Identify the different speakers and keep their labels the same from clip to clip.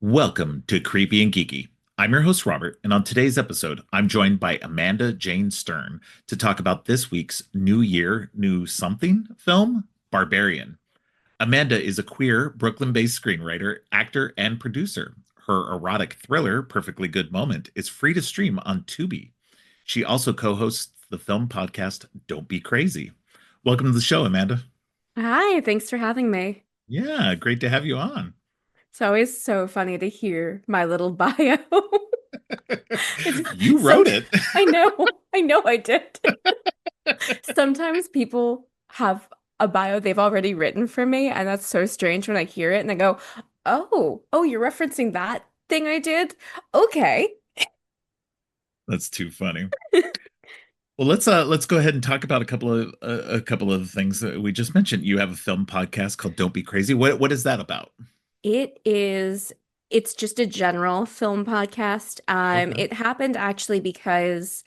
Speaker 1: Welcome to Creepy and Geeky. I'm your host, Robert, and on today's episode, I'm joined by Amanda Jane Stern to talk about this week's New Year, New Something film, Barbarian. Amanda is a queer, Brooklyn based screenwriter, actor, and producer. Her erotic thriller, Perfectly Good Moment, is free to stream on Tubi. She also co hosts the film podcast Don't Be Crazy. Welcome to the show, Amanda.
Speaker 2: Hi, thanks for having me.
Speaker 1: Yeah, great to have you on.
Speaker 2: It's always so funny to hear my little bio. It's
Speaker 1: You
Speaker 2: some
Speaker 1: wrote it.
Speaker 2: I know I did. Sometimes people have a bio they've already written for me, and that's so strange when I hear it and I go, "Oh, you're referencing that thing I did? Okay."
Speaker 1: That's too funny. Well, let's go ahead and talk about a couple of the things that we just mentioned. You have a film podcast called Don't Be Crazy. What is that about?
Speaker 2: It is it's just a general film podcast.
Speaker 1: Okay.
Speaker 2: It happened actually because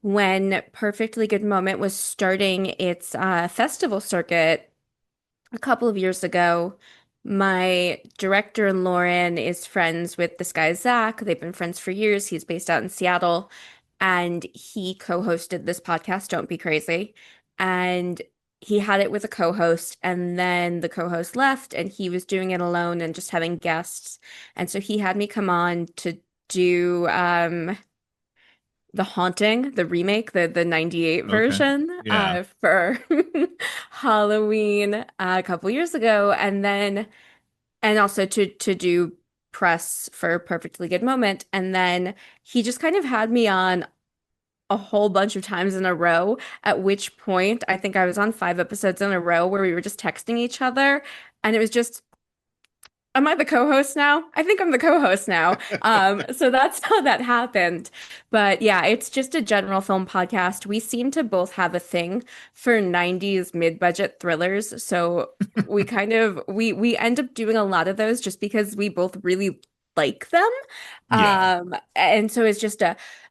Speaker 2: when Perfectly Good Moment was starting its festival circuit a couple of years ago. My director, Lauren, is friends with this guy, Zach. They've been friends for years. He's based out in Seattle, and he co-hosted this podcast, Don't Be Crazy. And he had it with a co-host, and then the co-host left, and he was doing it alone and just having guests. And so he had me come on to do the Haunting, the remake, the 98
Speaker 1: Okay.
Speaker 2: version
Speaker 1: Yeah.
Speaker 2: for Halloween a couple years ago. And also to do press for Perfectly Good Moment. And then he just kind of had me on a whole bunch of times in a row, at which point I think I was on 5 episodes in a row where we were just texting each other. And it was just am I the co-host now? I think I'm the co-host now. So that's how that happened. But yeah, it's just a general film podcast. We seem to both have a thing for 90s mid-budget thrillers. So we end up doing a lot of those just because we both really like them.
Speaker 1: Yeah.
Speaker 2: And so it's just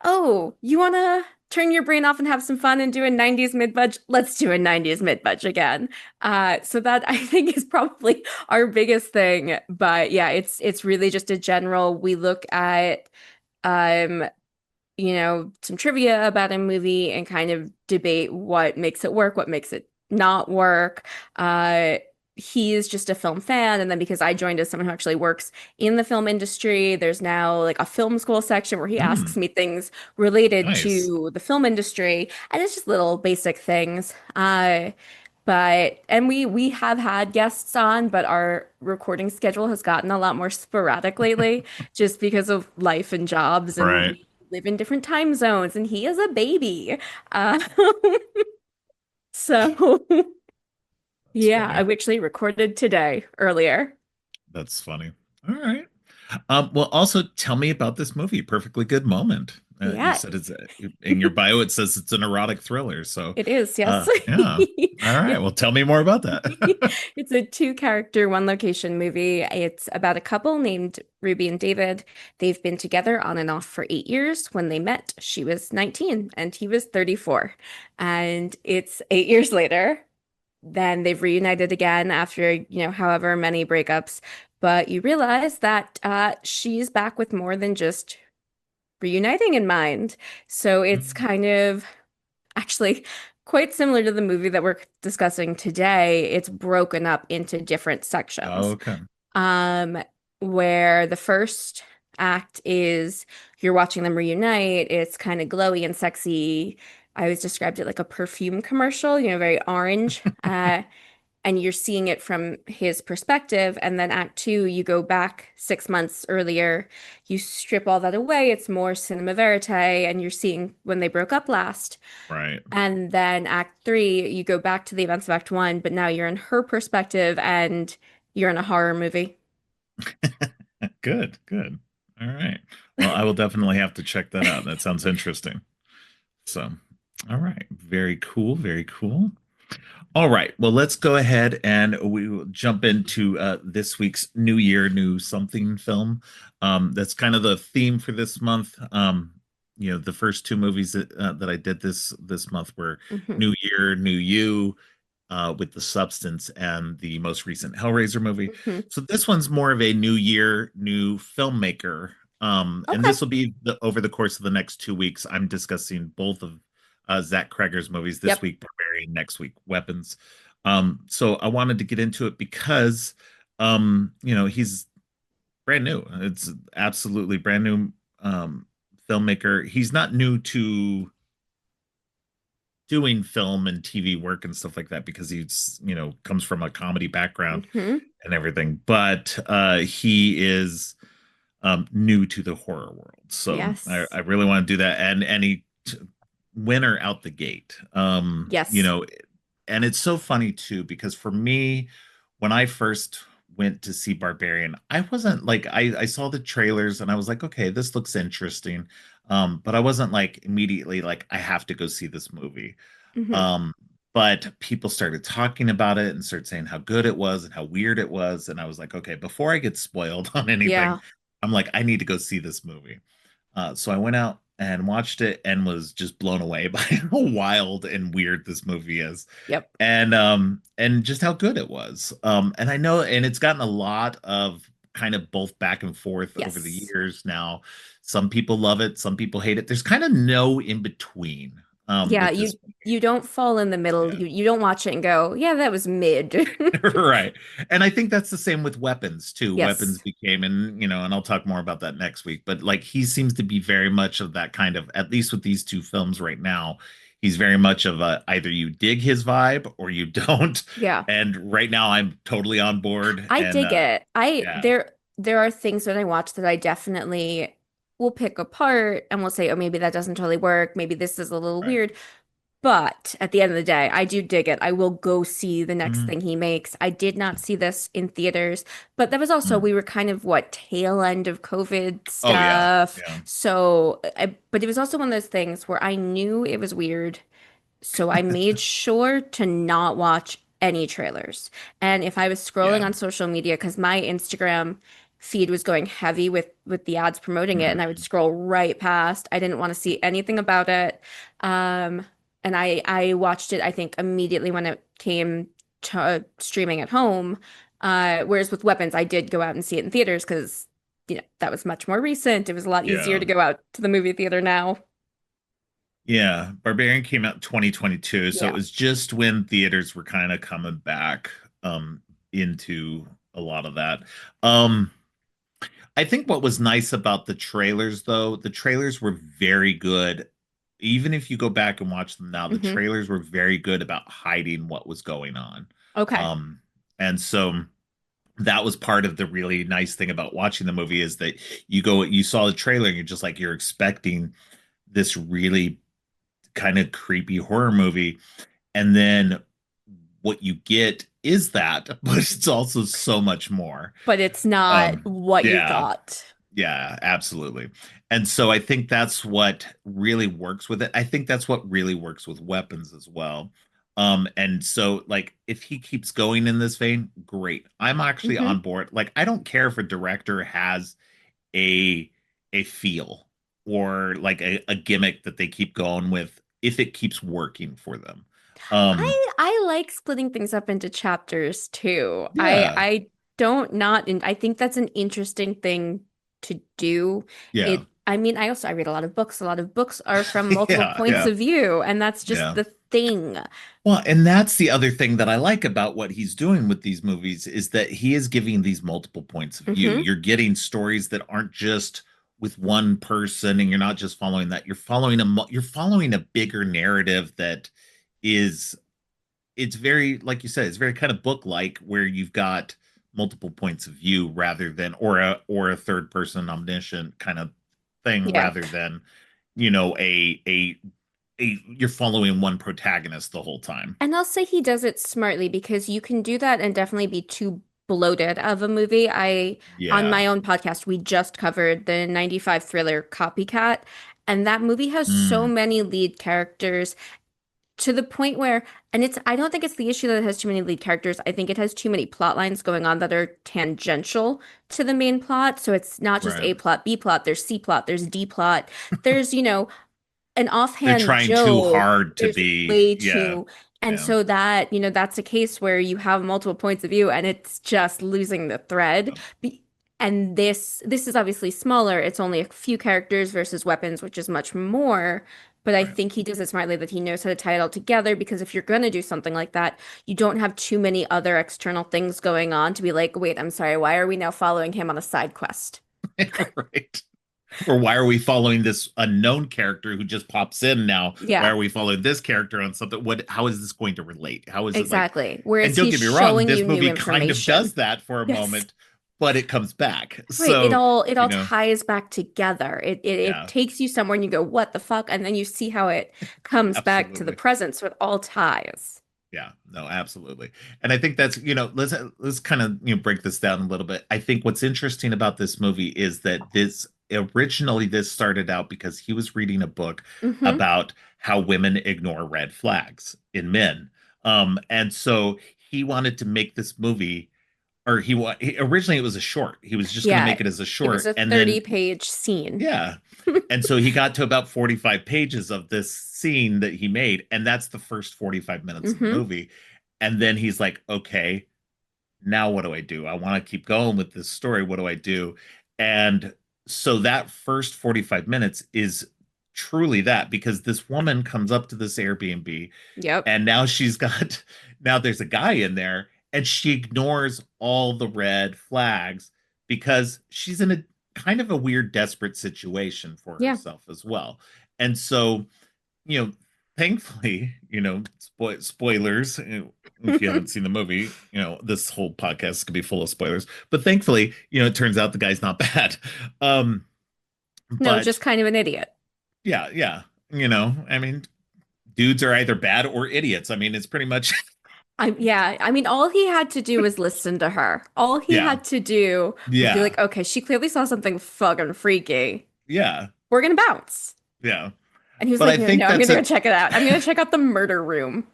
Speaker 2: oh, you wanna turn your brain off and have some fun and do a 90s mid-budget? Let's do a 90s mid-budget again. So that I think is probably our biggest thing. But yeah, it's really just a general. We look at um, some trivia about a movie and kind of debate what makes it work, what makes it not work. He is just a film fan, and then because I joined as someone who actually works in the film industry, there's now like a film school section where he asks
Speaker 1: Hmm.
Speaker 2: me things related
Speaker 1: Nice.
Speaker 2: to the film industry, and it's just little basic things. But and we have had guests on, but our recording schedule has gotten a lot more sporadic lately, just because of life and jobs, and
Speaker 1: Right.
Speaker 2: we live in different time zones, and he is a baby. Uh, so
Speaker 1: That's
Speaker 2: yeah, I
Speaker 1: funny.
Speaker 2: actually recorded today earlier.
Speaker 1: That's funny. All right. Well, also tell me about this movie, Perfectly Good Moment. You
Speaker 2: Yeah,
Speaker 1: said in your bio, it says it's an erotic thriller.
Speaker 2: it is, yes.
Speaker 1: Yeah. All right.
Speaker 2: It-
Speaker 1: Well, tell me more about that.
Speaker 2: It's a two-character, one-location movie. It's about a couple named Ruby and David. They've been together on and off for 8 years. When they met, she was 19 and he was 34. And it's 8 years later. Then they've reunited again after, however many breakups. But you realize that she's back with more than just reuniting in mind. So it's kind of actually quite similar to the movie that we're discussing today. It's broken up into different sections.
Speaker 1: Okay.
Speaker 2: Um, where the first act is you're watching them reunite. It's kind of glowy and sexy. I always described it like a perfume commercial, very orange. And you're seeing it from his perspective. And then act two, you go back 6 months earlier, you strip all that away. It's more cinema verite, and you're seeing when they broke up last.
Speaker 1: Right.
Speaker 2: And then act three, you go back to the events of act one, but now you're in her perspective and you're in a horror movie.
Speaker 1: Good. Good. All right. Well, I will definitely have to check that out. That sounds interesting. So, all right. Very cool. Very cool. All right. Well, let's go ahead and we will jump into this week's New Year, New Something film. That's kind of the theme for this month. The first two movies that I did this month were
Speaker 2: Mhm.
Speaker 1: New Year, New You. with The Substance and the most recent Hellraiser movie.
Speaker 2: Hmm.
Speaker 1: So this one's more of a new year, new filmmaker. And
Speaker 2: Okay.
Speaker 1: this will be over the course of the next 2 weeks. I'm discussing both of Zach Creggor's movies this
Speaker 2: Yep.
Speaker 1: week, Barbarian, next week, Weapons. So I wanted to get into it because, he's brand new. It's absolutely brand new filmmaker. He's not new to doing film and TV work and stuff like that because he's, comes from a comedy background
Speaker 2: Hmm.
Speaker 1: and everything. But he is new to the horror world. So I
Speaker 2: Yes.
Speaker 1: really want to do that. And winner out the gate.
Speaker 2: Yes.
Speaker 1: And it's so funny too, because for me, when I first went to see Barbarian, I wasn't like I saw the trailers and I was like, okay, this looks interesting. But I wasn't like immediately like I have to go see this movie.
Speaker 2: Hmm.
Speaker 1: Um, but people started talking about it and started saying how good it was and how weird it was. And I was like, okay, before I get spoiled on anything,
Speaker 2: Yeah.
Speaker 1: I'm like, I need to go see this movie. So I went out and watched it and was just blown away by how wild and weird this movie is.
Speaker 2: Yep.
Speaker 1: And just how good it was. And I know, and it's gotten a lot of kind of both back and forth over the
Speaker 2: Yes.
Speaker 1: years now. Some people love it, some people hate it. There's kind of no in between
Speaker 2: Yeah,
Speaker 1: with this.
Speaker 2: you don't fall in the middle.
Speaker 1: Yeah.
Speaker 2: You don't watch it and go, yeah, that was mid.
Speaker 1: Right. And I think that's the same with Weapons too. Weapons
Speaker 2: Yes.
Speaker 1: became, and I'll talk more about that next week, but like he seems to be very much of that kind of, at least with these two films right now, he's very much of a either you dig his vibe or you don't.
Speaker 2: Yeah.
Speaker 1: And right now I'm totally on board.
Speaker 2: I
Speaker 1: And
Speaker 2: dig it. I
Speaker 1: yeah.
Speaker 2: there are things that I watch that I definitely will pick apart and will say, oh, maybe that doesn't totally work. Maybe this is a little
Speaker 1: Right.
Speaker 2: weird. But at the end of the day, I do dig it. I will go see the next
Speaker 1: Mhm.
Speaker 2: thing he makes. I did not see this in theaters, but that was also,
Speaker 1: Mm.
Speaker 2: we were kind of what, tail end of COVID
Speaker 1: Oh yeah.
Speaker 2: stuff.
Speaker 1: Yeah.
Speaker 2: So, but it was also one of those things where I knew it was weird. So I made sure to not watch any trailers. And if I was scrolling
Speaker 1: Yeah.
Speaker 2: on social media, because my Instagram feed was going heavy with the ads promoting it, and I would
Speaker 1: Mhm.
Speaker 2: scroll right past. I didn't want to see anything about it. Um, and I watched it, I think, immediately when it came to streaming at home. Whereas with Weapons, I did go out and see it in theaters because, that was much more recent. It was a lot easier
Speaker 1: Yeah.
Speaker 2: to go out to the movie theater now.
Speaker 1: Yeah, Barbarian came out in 2022, so it
Speaker 2: Yeah.
Speaker 1: was just when theaters were kind of coming back into a lot of that. Um I think what was nice about the trailers though, the trailers were very good. Even if you go back and watch them now, the
Speaker 2: Hmm.
Speaker 1: trailers were very good about hiding what was going on.
Speaker 2: Okay.
Speaker 1: Um and so that was part of the really nice thing about watching the movie is that you saw the trailer and you're just like you're expecting this really kind of creepy horror movie. And then what you get is that, but it's also so much more.
Speaker 2: But it's not
Speaker 1: Um,
Speaker 2: what you
Speaker 1: yeah,
Speaker 2: thought.
Speaker 1: yeah, absolutely. And so I think that's what really works with it. I think that's what really works with Weapons as well. And so like if he keeps going in this vein, great. I'm actually
Speaker 2: Hmm.
Speaker 1: on board. Like I don't care if a director has a a feel or like a gimmick that they keep going with if it keeps working for them. Um
Speaker 2: I like splitting things up into chapters too.
Speaker 1: yeah,
Speaker 2: I don't not and I think that's an interesting thing to do.
Speaker 1: yeah.
Speaker 2: I mean, I read a lot of books. A lot of books are from multiple
Speaker 1: Yeah,
Speaker 2: points
Speaker 1: yeah,
Speaker 2: of view, and that's just
Speaker 1: yeah.
Speaker 2: the thing.
Speaker 1: Well, and that's the other thing that I like about what he's doing with these movies is that he is giving these multiple points of view.
Speaker 2: Hmm.
Speaker 1: You're getting stories that aren't just with one person and you're not just following that. You're following a bigger narrative that is it's very like you said, it's very kind of book-like where you've got multiple points of view rather than or a third person omniscient kind of thing
Speaker 2: Yeah.
Speaker 1: rather than, you're following one protagonist the whole time.
Speaker 2: And I'll say he does it smartly because you can do that and definitely be too bloated of a movie. On
Speaker 1: Yeah.
Speaker 2: my own podcast, we just covered the 95 thriller Copycat, and that movie has so
Speaker 1: Mm,
Speaker 2: many lead characters to the point where, and I don't think it's the issue that it has too many lead characters. I think it has too many plot lines going on that are tangential to the main plot. So it's not just
Speaker 1: right.
Speaker 2: A plot, B plot, there's C plot, there's D plot. There's, an
Speaker 1: They're
Speaker 2: offhand
Speaker 1: trying too
Speaker 2: joke.
Speaker 1: hard to
Speaker 2: There's
Speaker 1: be,
Speaker 2: way
Speaker 1: yeah.
Speaker 2: too. And
Speaker 1: Yeah.
Speaker 2: so that, that's a case where you have multiple points of view and it's just losing the thread. Be and this is obviously smaller. It's only a few characters versus weapons, which is much more. But I
Speaker 1: Right.
Speaker 2: think he does it smartly that he knows how to tie it all together because if you're going to do something like that, you don't have too many other external things going on to be like, wait, I'm sorry, why are we now following him on a side quest?
Speaker 1: Right. Or why are we following this unknown character who just pops in now? Why
Speaker 2: Yeah,
Speaker 1: are we following this character on something? How is this going to relate? How is it like?
Speaker 2: exactly.
Speaker 1: And
Speaker 2: Whereas
Speaker 1: don't
Speaker 2: he's
Speaker 1: get me wrong,
Speaker 2: showing
Speaker 1: this
Speaker 2: you new
Speaker 1: movie kind of
Speaker 2: information.
Speaker 1: does that for a
Speaker 2: Yes.
Speaker 1: moment, but it comes back.
Speaker 2: Right. It
Speaker 1: So,
Speaker 2: all it
Speaker 1: you
Speaker 2: all
Speaker 1: know,
Speaker 2: ties back together. It
Speaker 1: yeah,
Speaker 2: takes you somewhere and you go, what the fuck? And then you see how it comes back to the
Speaker 1: absolutely.
Speaker 2: present. So it all ties.
Speaker 1: Yeah, no, absolutely. And I think that's, let's kind of, break this down a little bit. I think what's interesting about this movie is that this originally this started out because he was reading a book
Speaker 2: Hmm.
Speaker 1: about how women ignore red flags in men. And so he wanted to make this movie, or originally it was a short. He was just going to
Speaker 2: Yeah.
Speaker 1: make it as a
Speaker 2: It was
Speaker 1: short,
Speaker 2: a
Speaker 1: and then
Speaker 2: 30-page scene.
Speaker 1: yeah. And so he got to about 45 pages of this scene that he made, and that's the first 45 minutes of the
Speaker 2: Hmm.
Speaker 1: movie. And then he's like, okay, now what do I do? I want to keep going with this story. What do I do? And so that first 45 minutes is truly that, because this woman comes up to this Airbnb,
Speaker 2: Yep.
Speaker 1: and now she's got now there's a guy in there, and she ignores all the red flags because she's in a kind of a weird desperate situation for
Speaker 2: Yeah.
Speaker 1: herself as well. And so, you know thankfully, spoilers, if you haven't seen the movie, this whole podcast could be full of spoilers, but thankfully, it turns out the guy's not bad. um
Speaker 2: No,
Speaker 1: but
Speaker 2: just kind of an idiot.
Speaker 1: yeah, yeah, I mean, dudes are either bad or idiots. I mean, it's pretty much
Speaker 2: Yeah, I mean, all he had to do was listen to her. All he
Speaker 1: yeah,
Speaker 2: had to do was be
Speaker 1: yeah,
Speaker 2: like, okay, she clearly saw something fucking freaky.
Speaker 1: yeah,
Speaker 2: We're gonna bounce.
Speaker 1: yeah.
Speaker 2: And he was
Speaker 1: But
Speaker 2: like,
Speaker 1: I
Speaker 2: no,
Speaker 1: think
Speaker 2: no, I'm
Speaker 1: that's
Speaker 2: gonna go
Speaker 1: a
Speaker 2: check it out. I'm gonna check out the murder room.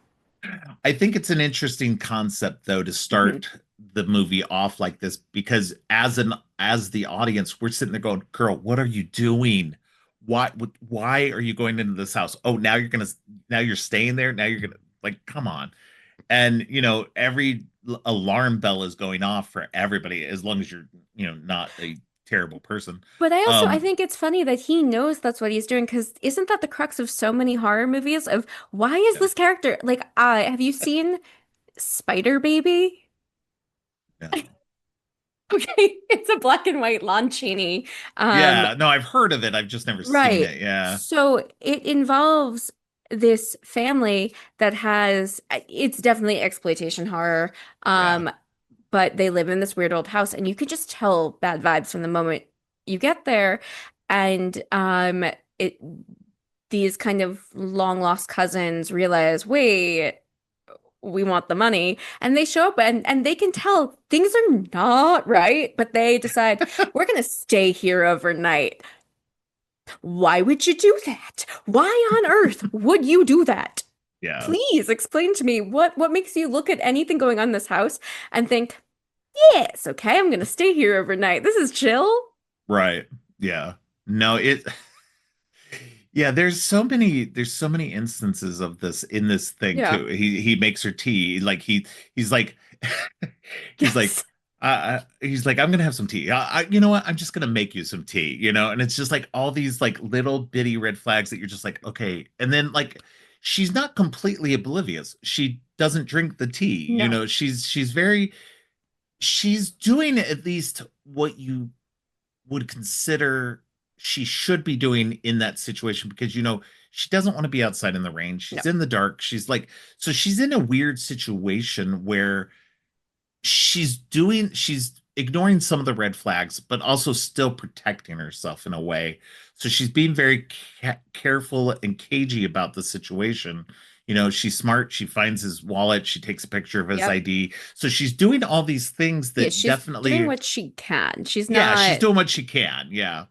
Speaker 1: I think it's an interesting concept, though, to
Speaker 2: Hmm.
Speaker 1: start the movie off like this, because as the audience, we're sitting there going, "Girl, what are you doing? Why are you going into this house? Oh, now you're staying there. Now you're gonna, like, come on." And every alarm bell is going off for everybody, as long as you're not a terrible person.
Speaker 2: But I
Speaker 1: Um,
Speaker 2: think it's funny that he knows that's what he's doing because isn't that the crux of so many horror movies of why is
Speaker 1: yeah,
Speaker 2: this character like have you seen Spider Baby?
Speaker 1: no.
Speaker 2: Okay, it's a black and white Lon Chaney. Um,
Speaker 1: Yeah, no, I've heard of it. I've just never seen
Speaker 2: right.
Speaker 1: it. Yeah,
Speaker 2: So it involves this family that has it's definitely exploitation horror.
Speaker 1: yeah,
Speaker 2: Um, but they live in this weird old house and you could just tell bad vibes from the moment you get there. And it these kind of long lost cousins realize, wait, we want the money. And they show up and they can tell things are not right, but they decide we're gonna stay here overnight. Why would you do that? Why on earth would you do that?
Speaker 1: yeah.
Speaker 2: Please explain to me what makes you look at anything going on in this house and think, yes, okay, I'm gonna stay here overnight. This is chill.
Speaker 1: Right. Yeah. No, yeah, there's so many instances of this in this thing
Speaker 2: Yeah.
Speaker 1: too. He makes her tea. Like he's like he's like
Speaker 2: Yes.
Speaker 1: he's like, I'm gonna have some tea. You know what? I'm just gonna make you some tea, and it's just like all these like little bitty red flags that you're just like, okay. And then, like, she's not completely oblivious. She doesn't drink the tea,
Speaker 2: No.
Speaker 1: she's doing at least what you would consider she should be doing in that situation, because she doesn't want to be outside in the rain.
Speaker 2: No.
Speaker 1: She's in the dark. She's in a weird situation where she's ignoring some of the red flags, but also still protecting herself in a way. So she's being very careful and cagey about the situation. She's smart. She finds his wallet. She takes a picture of his
Speaker 2: Yep.
Speaker 1: ID. So she's doing all these things
Speaker 2: Yeah,
Speaker 1: that
Speaker 2: she's doing
Speaker 1: definitely,
Speaker 2: what she can. She's
Speaker 1: yeah, she's
Speaker 2: not,
Speaker 1: doing what she can. Yeah.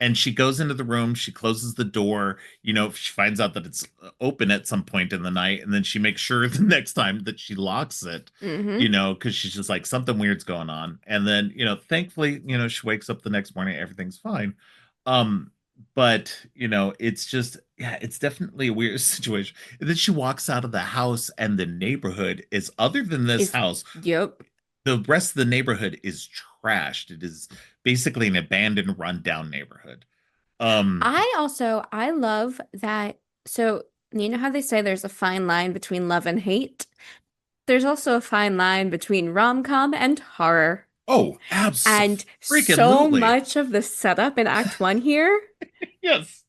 Speaker 1: And she goes into the room, she closes the door, she finds out that it's open at some point in the night, and then she makes sure the next time that she locks it,
Speaker 2: hmm
Speaker 1: because she's just like, something weird's going on. And then, thankfully, she wakes up the next morning, everything's fine. Um, but it's just, yeah, it's definitely a weird situation. And then she walks out of the house, and the neighborhood is, other than this
Speaker 2: Is
Speaker 1: house,
Speaker 2: yep.
Speaker 1: the rest of the neighborhood is trashed. It is basically an abandoned, rundown neighborhood. Um,
Speaker 2: I love that. So, you know how they say there's a fine line between love and hate? There's also a fine line between rom-com and horror.
Speaker 1: oh,
Speaker 2: And so
Speaker 1: absolutely.
Speaker 2: much of the setup in Act One here,
Speaker 1: Yes.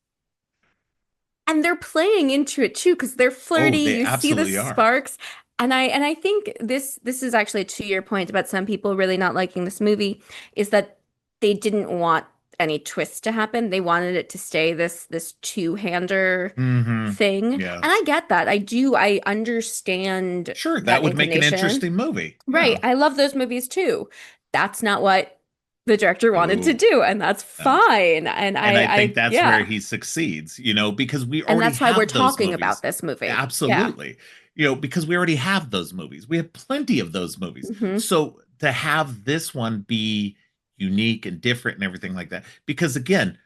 Speaker 2: and they're playing into it too, because they're flirty.
Speaker 1: Oh, they
Speaker 2: You see the
Speaker 1: absolutely are.
Speaker 2: sparks. And I think this is actually to your point about some people really not liking this movie, is that they didn't want any twist to happen. They wanted it to stay this two-hander
Speaker 1: Hmm.
Speaker 2: thing. And
Speaker 1: Yeah.
Speaker 2: I get that. I understand
Speaker 1: Sure, that
Speaker 2: that
Speaker 1: would make an
Speaker 2: inclination.
Speaker 1: interesting movie.
Speaker 2: Right.
Speaker 1: Yeah.
Speaker 2: I love those movies too. That's not what the director wanted to
Speaker 1: Oh,
Speaker 2: do, and that's
Speaker 1: no.
Speaker 2: fine. And
Speaker 1: And I think that's where
Speaker 2: yeah.
Speaker 1: he succeeds, because we
Speaker 2: And
Speaker 1: already
Speaker 2: that's why we're
Speaker 1: have those
Speaker 2: talking about
Speaker 1: movies.
Speaker 2: this movie. Yeah.
Speaker 1: Absolutely. Because we already have those movies. We have plenty of those movies.
Speaker 2: Hmm.
Speaker 1: So to have this one be unique and different and everything like that, because again,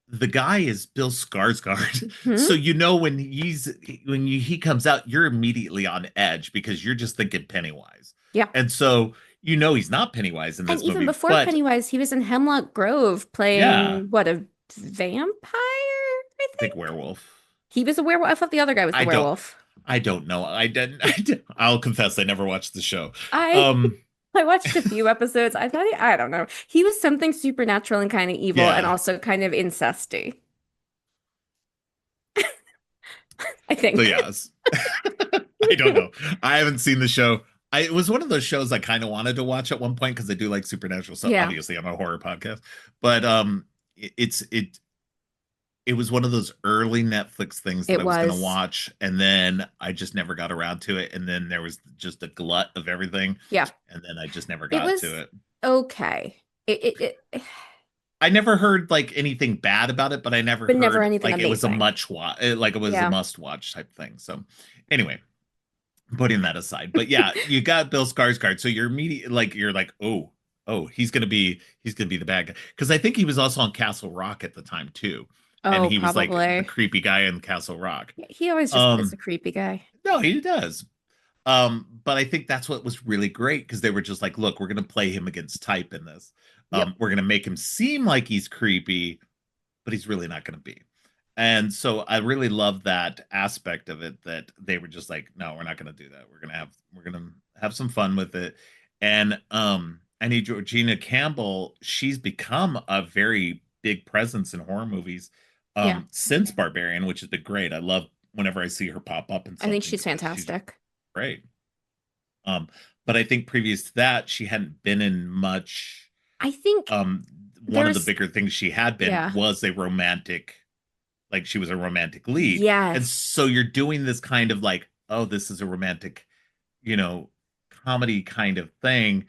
Speaker 1: the guy is Bill Skarsgård. So
Speaker 2: Hmm.
Speaker 1: he comes out, you're immediately on edge because you're just thinking Pennywise.
Speaker 2: Yeah.
Speaker 1: And so he's not Pennywise in
Speaker 2: And
Speaker 1: this
Speaker 2: even
Speaker 1: movie,
Speaker 2: before
Speaker 1: but
Speaker 2: Pennywise, he was in Hemlock Grove
Speaker 1: yeah,
Speaker 2: playing what, a vampire, I
Speaker 1: I think
Speaker 2: think.
Speaker 1: werewolf.
Speaker 2: He was a werewolf. I thought the other guy was the
Speaker 1: I don't
Speaker 2: werewolf.
Speaker 1: I don't know. I'll confess I never watched the show.
Speaker 2: I
Speaker 1: Um
Speaker 2: I watched a few episodes. I thought I don't know. He was something supernatural and kind of evil and
Speaker 1: yeah.
Speaker 2: also kind of incesty, I
Speaker 1: So
Speaker 2: think.
Speaker 1: yes. I don't know. I haven't seen the show. It was one of those shows I kind of wanted to watch at one point because I do like supernatural stuff.
Speaker 2: Yeah,
Speaker 1: Obviously, I'm a horror podcast, but it was one of those early Netflix things that
Speaker 2: it
Speaker 1: I was going to
Speaker 2: was.
Speaker 1: watch, and then I just never got around to it. And then there was just a glut of everything,
Speaker 2: Yeah.
Speaker 1: and then I just never
Speaker 2: It
Speaker 1: got to
Speaker 2: was
Speaker 1: it.
Speaker 2: okay.
Speaker 1: I never heard like anything bad about it, but I never
Speaker 2: But never
Speaker 1: heard
Speaker 2: anything
Speaker 1: like it was a
Speaker 2: amazing.
Speaker 1: like it was a
Speaker 2: Yeah.
Speaker 1: must watch type thing. So anyway, putting that aside, but yeah, you got Bill Skarsgård, so you're immediate like you're like, oh, he's gonna be the bad guy, because I think he was also on Castle Rock at the time too, and
Speaker 2: Oh,
Speaker 1: he was like the
Speaker 2: probably.
Speaker 1: creepy guy in Castle Rock.
Speaker 2: He always just is a
Speaker 1: Um,
Speaker 2: creepy guy.
Speaker 1: no, he does. But I think that's what was really great because they were just like, look, we're gonna play him against type in this.
Speaker 2: Yep.
Speaker 1: We're gonna make him seem like he's creepy, but he's really not gonna be. And so I really love that aspect of it, that they were just like, no, we're not going to do that. We're going to have some fun with it. And I need Georgina Campbell, she's become a very big presence in horror movies
Speaker 2: Yeah.
Speaker 1: since Barbarian, which has been great. I love whenever I see her pop up in
Speaker 2: I think
Speaker 1: something
Speaker 2: she's
Speaker 1: because she's
Speaker 2: fantastic.
Speaker 1: great. Um but I think previous to that she hadn't been in much.
Speaker 2: I think
Speaker 1: um One of the
Speaker 2: there's,
Speaker 1: bigger things she had been
Speaker 2: yeah.
Speaker 1: was a romantic, like she was a romantic lead. And
Speaker 2: Yes.
Speaker 1: so you're doing this kind of like, oh, this is a romantic, you know, comedy kind of thing,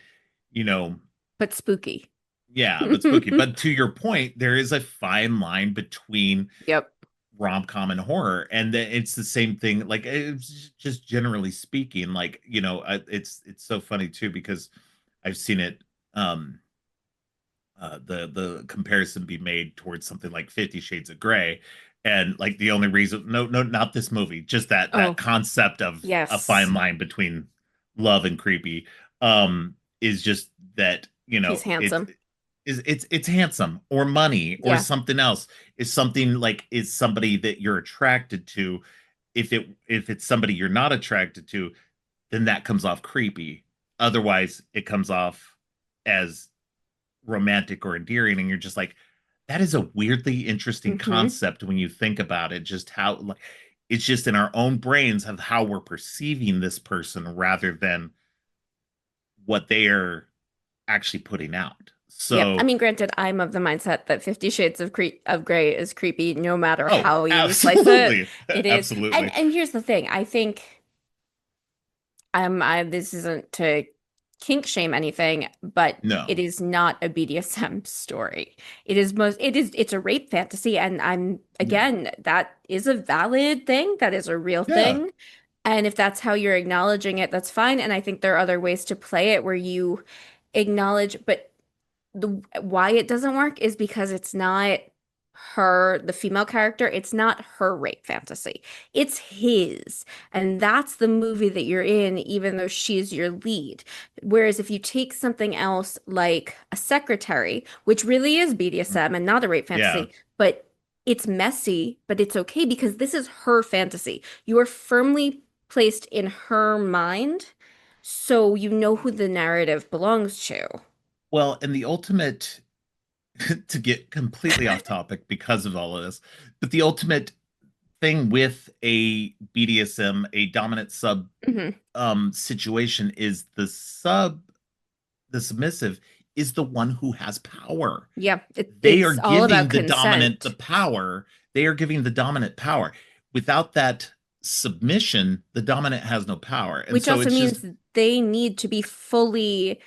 Speaker 1: you know,
Speaker 2: But spooky.
Speaker 1: yeah, but spooky. But to your point, there is a fine line between
Speaker 2: Yep.
Speaker 1: rom-com and horror, and it's the same thing. Like it's just generally speaking, like, it's so funny too because I've seen it, the comparison be made towards something like 50 Shades of Grey, and like the only reason, no, not this movie, just that
Speaker 2: Oh,
Speaker 1: concept of a fine
Speaker 2: yes.
Speaker 1: line between love and creepy, is just that,
Speaker 2: He's handsome.
Speaker 1: it's handsome or money or
Speaker 2: Yeah.
Speaker 1: something else, is something like, is somebody that you're attracted to. If it's somebody you're not attracted to, then that comes off creepy. Otherwise it comes off as romantic or endearing, and you're just like, that is a weirdly interesting
Speaker 2: Hmm.
Speaker 1: concept when you think about it, just how, like, it's just in our own brains of how we're perceiving this person rather than what they are actually putting out.
Speaker 2: Yep. I
Speaker 1: So,
Speaker 2: mean, granted, I'm of the mindset that 50 Shades of Grey is creepy no matter
Speaker 1: oh,
Speaker 2: how you slice it.
Speaker 1: absolutely.
Speaker 2: It is. And
Speaker 1: Absolutely.
Speaker 2: and here's the thing. I think I this isn't to kink shame anything, but it
Speaker 1: No.
Speaker 2: is not a BDSM story. It's a rape fantasy, and I'm
Speaker 1: Yeah.
Speaker 2: again, that is a valid thing. That is a real
Speaker 1: Yeah.
Speaker 2: thing. And if that's how you're acknowledging it, that's fine. And I think there are other ways to play it where you acknowledge, but the why it doesn't work is because it's not. the female character, it's not her rape fantasy. It's his. And that's the movie that you're in, even though she's your lead. Whereas if you take something else like A Secretary, which really is BDSM and not a rape
Speaker 1: Yeah.
Speaker 2: fantasy, but it's messy, but it's okay because this is her fantasy. You are firmly placed in her mind, so you know who the narrative belongs to.
Speaker 1: Well, and the ultimate, to get completely off topic because of all of this, but the ultimate thing with a BDSM, a dominant sub
Speaker 2: Hmm.
Speaker 1: situation is the submissive is the one who has power.
Speaker 2: Yeah,
Speaker 1: They are
Speaker 2: it's all
Speaker 1: giving
Speaker 2: about
Speaker 1: the dominant the
Speaker 2: consent.
Speaker 1: power. They are giving the dominant power. Without that submission, the dominant has no power. And
Speaker 2: Which
Speaker 1: so
Speaker 2: also
Speaker 1: it's just
Speaker 2: means they need to be fully,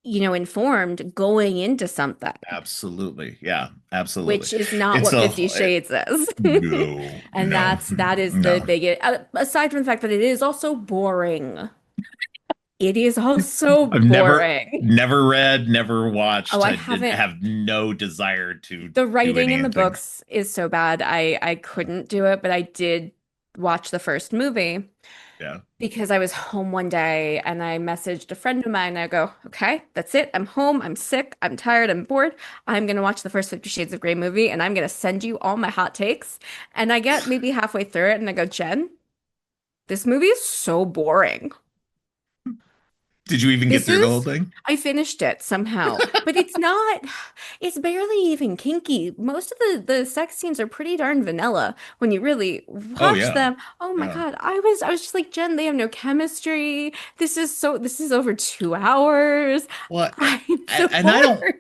Speaker 2: informed going into something,
Speaker 1: absolutely, yeah, absolutely.
Speaker 2: which is not
Speaker 1: It's
Speaker 2: what
Speaker 1: a
Speaker 2: 50 Shades is.
Speaker 1: no,
Speaker 2: And
Speaker 1: no,
Speaker 2: that is the
Speaker 1: no.
Speaker 2: biggest, aside from the fact that it is also boring. It is also
Speaker 1: I've never
Speaker 2: boring.
Speaker 1: never read, never
Speaker 2: Oh,
Speaker 1: watched.
Speaker 2: I
Speaker 1: I did
Speaker 2: haven't.
Speaker 1: have no desire to
Speaker 2: The
Speaker 1: do
Speaker 2: writing in the
Speaker 1: anything.
Speaker 2: books is so bad. I couldn't do it, but I did watch the first movie.
Speaker 1: Yeah.
Speaker 2: Because I was home one day and I messaged a friend of mine. I go, okay, that's it. I'm home. I'm sick. I'm tired. I'm bored. I'm going to watch the first 50 Shades of Grey movie and I'm going to send you all my hot takes. And I get maybe halfway through it and I go, Jen, this movie is so boring.
Speaker 1: Did you even get
Speaker 2: This
Speaker 1: through the whole
Speaker 2: is,
Speaker 1: thing?
Speaker 2: I finished it somehow, but it's not, it's barely even kinky. Most of the sex scenes are pretty darn vanilla when you really
Speaker 1: Oh
Speaker 2: watch
Speaker 1: yeah.
Speaker 2: them. Oh my
Speaker 1: Yeah.
Speaker 2: God. I was just like, Jen, they have no chemistry. This is over 2 hours.
Speaker 1: Well,
Speaker 2: I'm so
Speaker 1: and
Speaker 2: bored.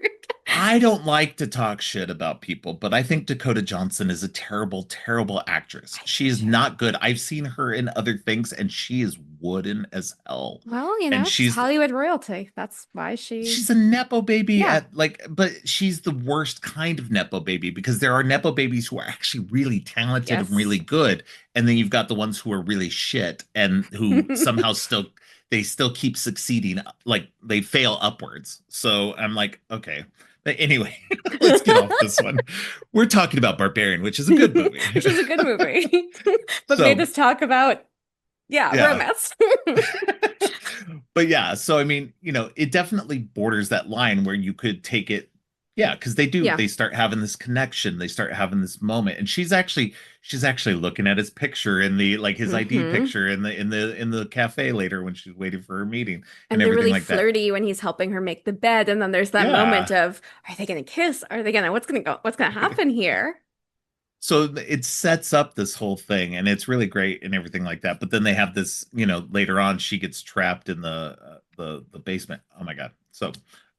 Speaker 1: I don't like to talk shit about people, but I think Dakota Johnson is a terrible, terrible actress.
Speaker 2: I do
Speaker 1: She is
Speaker 2: too.
Speaker 1: not good. I've seen her in other things and she is wooden as hell.
Speaker 2: Well,
Speaker 1: And
Speaker 2: it's Hollywood royalty. That's why she,
Speaker 1: she's a nepo baby
Speaker 2: yeah.
Speaker 1: at like, but she's the worst kind of nepo baby because there are nepo babies who are actually really talented and really
Speaker 2: Yes.
Speaker 1: good, and then you've got the ones who are really shit and who somehow still they still keep succeeding, like they fail upwards. So I'm like, okay. But anyway, let's get off this one. We're talking about Barbarian, which is a good movie.
Speaker 2: Which is a good movie. But made
Speaker 1: So
Speaker 2: us talk about, yeah,
Speaker 1: yeah.
Speaker 2: romance.
Speaker 1: But yeah, so I mean, it definitely borders that line where you could take it, yeah, because
Speaker 2: Yeah.
Speaker 1: they start having this connection, they start having this moment, and she's actually looking at his picture in the like his ID
Speaker 2: Hmm.
Speaker 1: picture in the cafe later when she's waiting for her meeting and
Speaker 2: And they're
Speaker 1: everything
Speaker 2: really
Speaker 1: like that.
Speaker 2: flirty when he's helping her make the bed. And then there's that
Speaker 1: Yeah.
Speaker 2: moment of, are they gonna kiss? Are they gonna, what's gonna happen here?
Speaker 1: So it sets up this whole thing and it's really great and everything like that. But then they have this, later on she gets trapped in the basement. Oh my God. So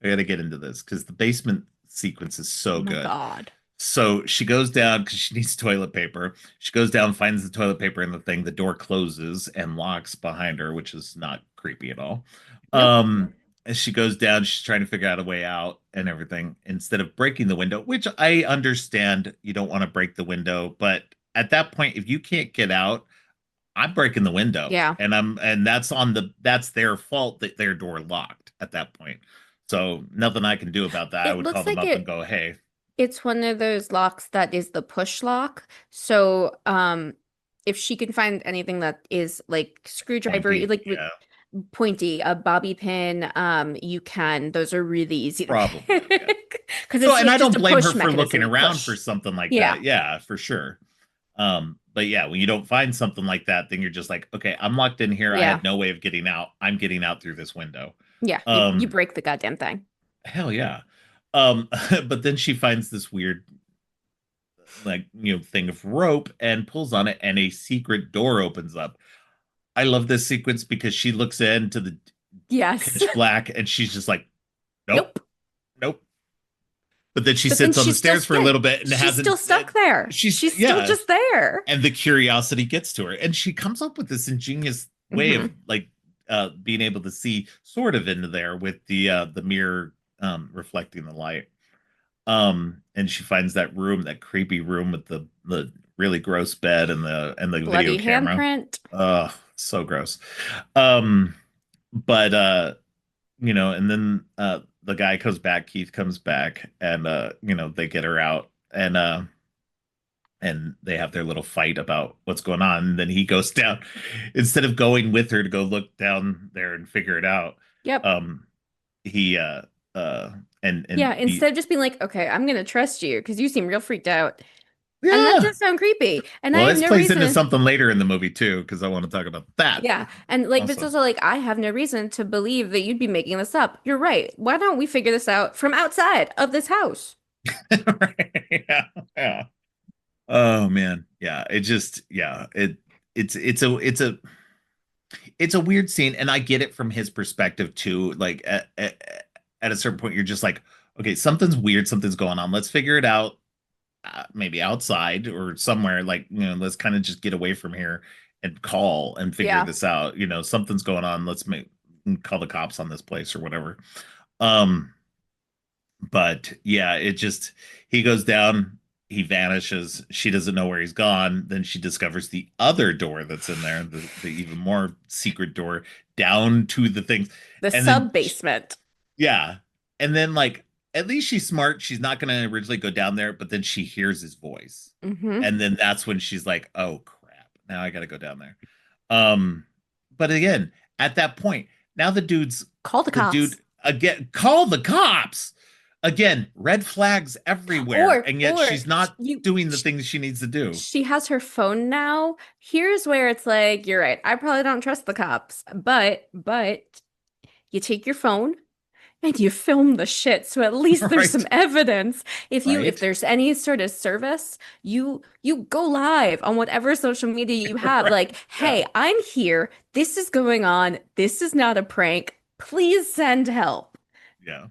Speaker 1: I got to get into this because the basement sequence is
Speaker 2: Oh
Speaker 1: so
Speaker 2: my
Speaker 1: good.
Speaker 2: God.
Speaker 1: So she goes down because she needs toilet paper. She goes down, finds the toilet paper in the thing. The door closes and locks behind her, which is not creepy at all.
Speaker 2: Nope.
Speaker 1: As she goes down, she's trying to figure out a way out and everything instead of breaking the window, which I understand you don't want to break the window. But at that point, if you can't get out, I'm breaking the window.
Speaker 2: Yeah.
Speaker 1: And that's their fault that their door locked at that point. So nothing I can do about that. I
Speaker 2: It
Speaker 1: would call
Speaker 2: looks
Speaker 1: them
Speaker 2: like
Speaker 1: up and go, hey,
Speaker 2: it's one of those locks that is the push lock. So, if she can find anything that is like screwdriver,
Speaker 1: pointy.
Speaker 2: like with
Speaker 1: Yeah.
Speaker 2: pointy, a bobby pin, you can, those are really easy to
Speaker 1: Probably, yeah.
Speaker 2: pick because
Speaker 1: So,
Speaker 2: it's
Speaker 1: and
Speaker 2: like
Speaker 1: I
Speaker 2: just
Speaker 1: don't
Speaker 2: a
Speaker 1: blame her
Speaker 2: push
Speaker 1: for looking
Speaker 2: mechanism,
Speaker 1: around for
Speaker 2: push.
Speaker 1: something like
Speaker 2: Yeah.
Speaker 1: that. Yeah, for sure. But yeah, when you don't find something like that, then you're just like, okay, I'm locked in here. I
Speaker 2: Yeah.
Speaker 1: had no way of getting out. I'm getting out through this window.
Speaker 2: Yeah. You
Speaker 1: Um,
Speaker 2: break the goddamn thing.
Speaker 1: hell yeah. But then she finds this weird, like, thing of rope and pulls on it, and a secret door opens up. I love this sequence because she looks into the
Speaker 2: Yes.
Speaker 1: pitch black and she's just like, nope,
Speaker 2: Nope.
Speaker 1: nope. But then she
Speaker 2: But then
Speaker 1: sits on the stairs for a little bit and
Speaker 2: she's still
Speaker 1: hasn't.
Speaker 2: stuck there.
Speaker 1: She's
Speaker 2: She's still
Speaker 1: yeah,
Speaker 2: just there.
Speaker 1: and the curiosity gets to her, and she comes up with this ingenious way of
Speaker 2: Hmm.
Speaker 1: like being able to see sort of into there with the mirror reflecting the light. And she finds that room, that creepy room with the really gross bed and the video
Speaker 2: Bloody
Speaker 1: camera.
Speaker 2: handprint.
Speaker 1: So gross. Um, but and then the guy comes back, Keith comes back, and they get her out and they have their little fight about what's going on. And then he goes down instead of going with her to go look down there and figure it out.
Speaker 2: Yep.
Speaker 1: Um, he uh
Speaker 2: Yeah,
Speaker 1: and be
Speaker 2: instead of just being like, okay, I'm gonna trust you because you seem real freaked out. And that
Speaker 1: yeah.
Speaker 2: does sound creepy. And I
Speaker 1: Well,
Speaker 2: have
Speaker 1: this
Speaker 2: no
Speaker 1: plays into
Speaker 2: reason.
Speaker 1: something later in the movie too, because I want to talk about that
Speaker 2: Yeah. And like, but it's
Speaker 1: also.
Speaker 2: also like, I have no reason to believe that you'd be making this up. You're right. Why don't we figure this out from outside of this house?
Speaker 1: Right. Yeah, yeah. Oh man, yeah. It just, yeah. It's a weird scene, and I get it from his perspective too. Like at a certain point, you're just like, okay, something's weird, something's going on. Let's figure it out, maybe outside or somewhere. Like, let's kind of just get away from here and call and figure
Speaker 2: Yeah.
Speaker 1: this out. Something's going on. Let's make call the cops on this place or whatever. Um, but yeah, it just he goes down, he vanishes, she doesn't know where he's gone, then she discovers the other door that's in there, the even more secret door down to the things.
Speaker 2: The
Speaker 1: And then
Speaker 2: sub basement.
Speaker 1: yeah, and then like at least she's smart, she's not going to originally go down there, but then she hears his voice,
Speaker 2: Hmm.
Speaker 1: and then that's when she's like, oh crap, now I got to go down there. um but again, at that point, now
Speaker 2: Call the
Speaker 1: the dude
Speaker 2: cops.
Speaker 1: again, call the cops again, red flags everywhere, and yet
Speaker 2: Or
Speaker 1: she's not
Speaker 2: you
Speaker 1: doing the things she needs to do.
Speaker 2: she has her phone now. Here's where it's like, you're right. I probably don't trust the cops, but you take your phone and you film the shit, so at least there's some
Speaker 1: Right,
Speaker 2: evidence. If
Speaker 1: right.
Speaker 2: there's any sort of service, you go live on whatever social media you have.
Speaker 1: Right,
Speaker 2: Like,
Speaker 1: yeah,
Speaker 2: hey, I'm here. This is going on. This is not a prank. Please send help.
Speaker 1: yeah.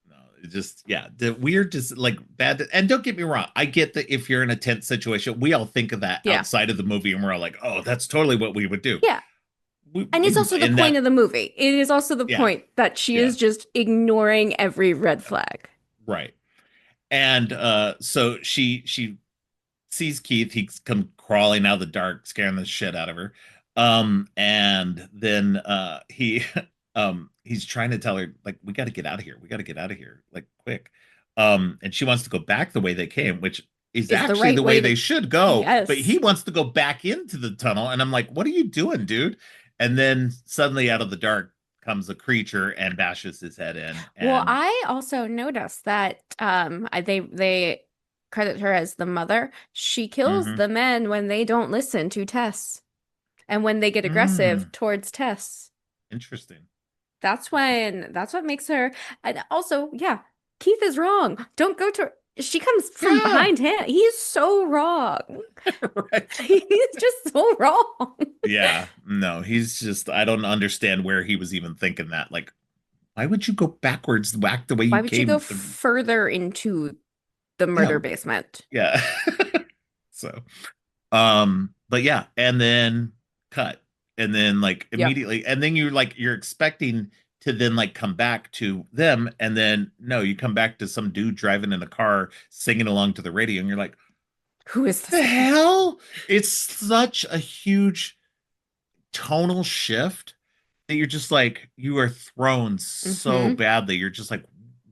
Speaker 1: No, it just, yeah, the weird, just like bad. And don't get me wrong, I get that if you're in a tense situation, we all think of that
Speaker 2: Yeah.
Speaker 1: outside of the movie, and we're all like, oh, that's totally what we would do.
Speaker 2: Yeah. And it's also the
Speaker 1: In
Speaker 2: point
Speaker 1: that,
Speaker 2: of the movie. It is also the
Speaker 1: yeah,
Speaker 2: point that she
Speaker 1: yeah,
Speaker 2: is just ignoring every red flag.
Speaker 1: right. And so she sees Keith. He's come crawling out of the dark, scaring the shit out of her. And then he's trying to tell her, like, we got to get out of here. We got to get out of here, like, quick. And she wants to go back the way they came, which is
Speaker 2: Is the
Speaker 1: actually
Speaker 2: right
Speaker 1: the way
Speaker 2: way
Speaker 1: they
Speaker 2: to.
Speaker 1: should go. But he
Speaker 2: Yes.
Speaker 1: wants to go back into the tunnel, and I'm like, what are you doing, dude? And then suddenly, out of the dark comes a creature and bashes his head in,
Speaker 2: Well,
Speaker 1: and
Speaker 2: I also noticed that they credit her as the mother. She kills
Speaker 1: mm-hmm.
Speaker 2: the men when they don't listen to Tess and when they get aggressive
Speaker 1: Mm,
Speaker 2: towards Tess.
Speaker 1: interesting.
Speaker 2: That's what makes her. And also, yeah, Keith is wrong. Don't go to. She comes from
Speaker 1: Yeah.
Speaker 2: behind him. He's so wrong.
Speaker 1: Right.
Speaker 2: He's just so wrong.
Speaker 1: Yeah, no, he's just, I don't understand where he was even thinking that. Like, why would you go backwards, whack the way
Speaker 2: Why
Speaker 1: you
Speaker 2: would you go
Speaker 1: came?
Speaker 2: further into the
Speaker 1: Yeah,
Speaker 2: murder basement?
Speaker 1: yeah. So, but yeah, and then cut, and then like
Speaker 2: Yep.
Speaker 1: immediately, and then you're expecting to then like come back to them, and then no, you come back to some dude driving in a car singing along to the radio, and you're like,
Speaker 2: Who is
Speaker 1: the
Speaker 2: this guy?
Speaker 1: hell? It's such a huge tonal shift that you're just like, you are thrown so
Speaker 2: Hmm.
Speaker 1: badly. You're just like,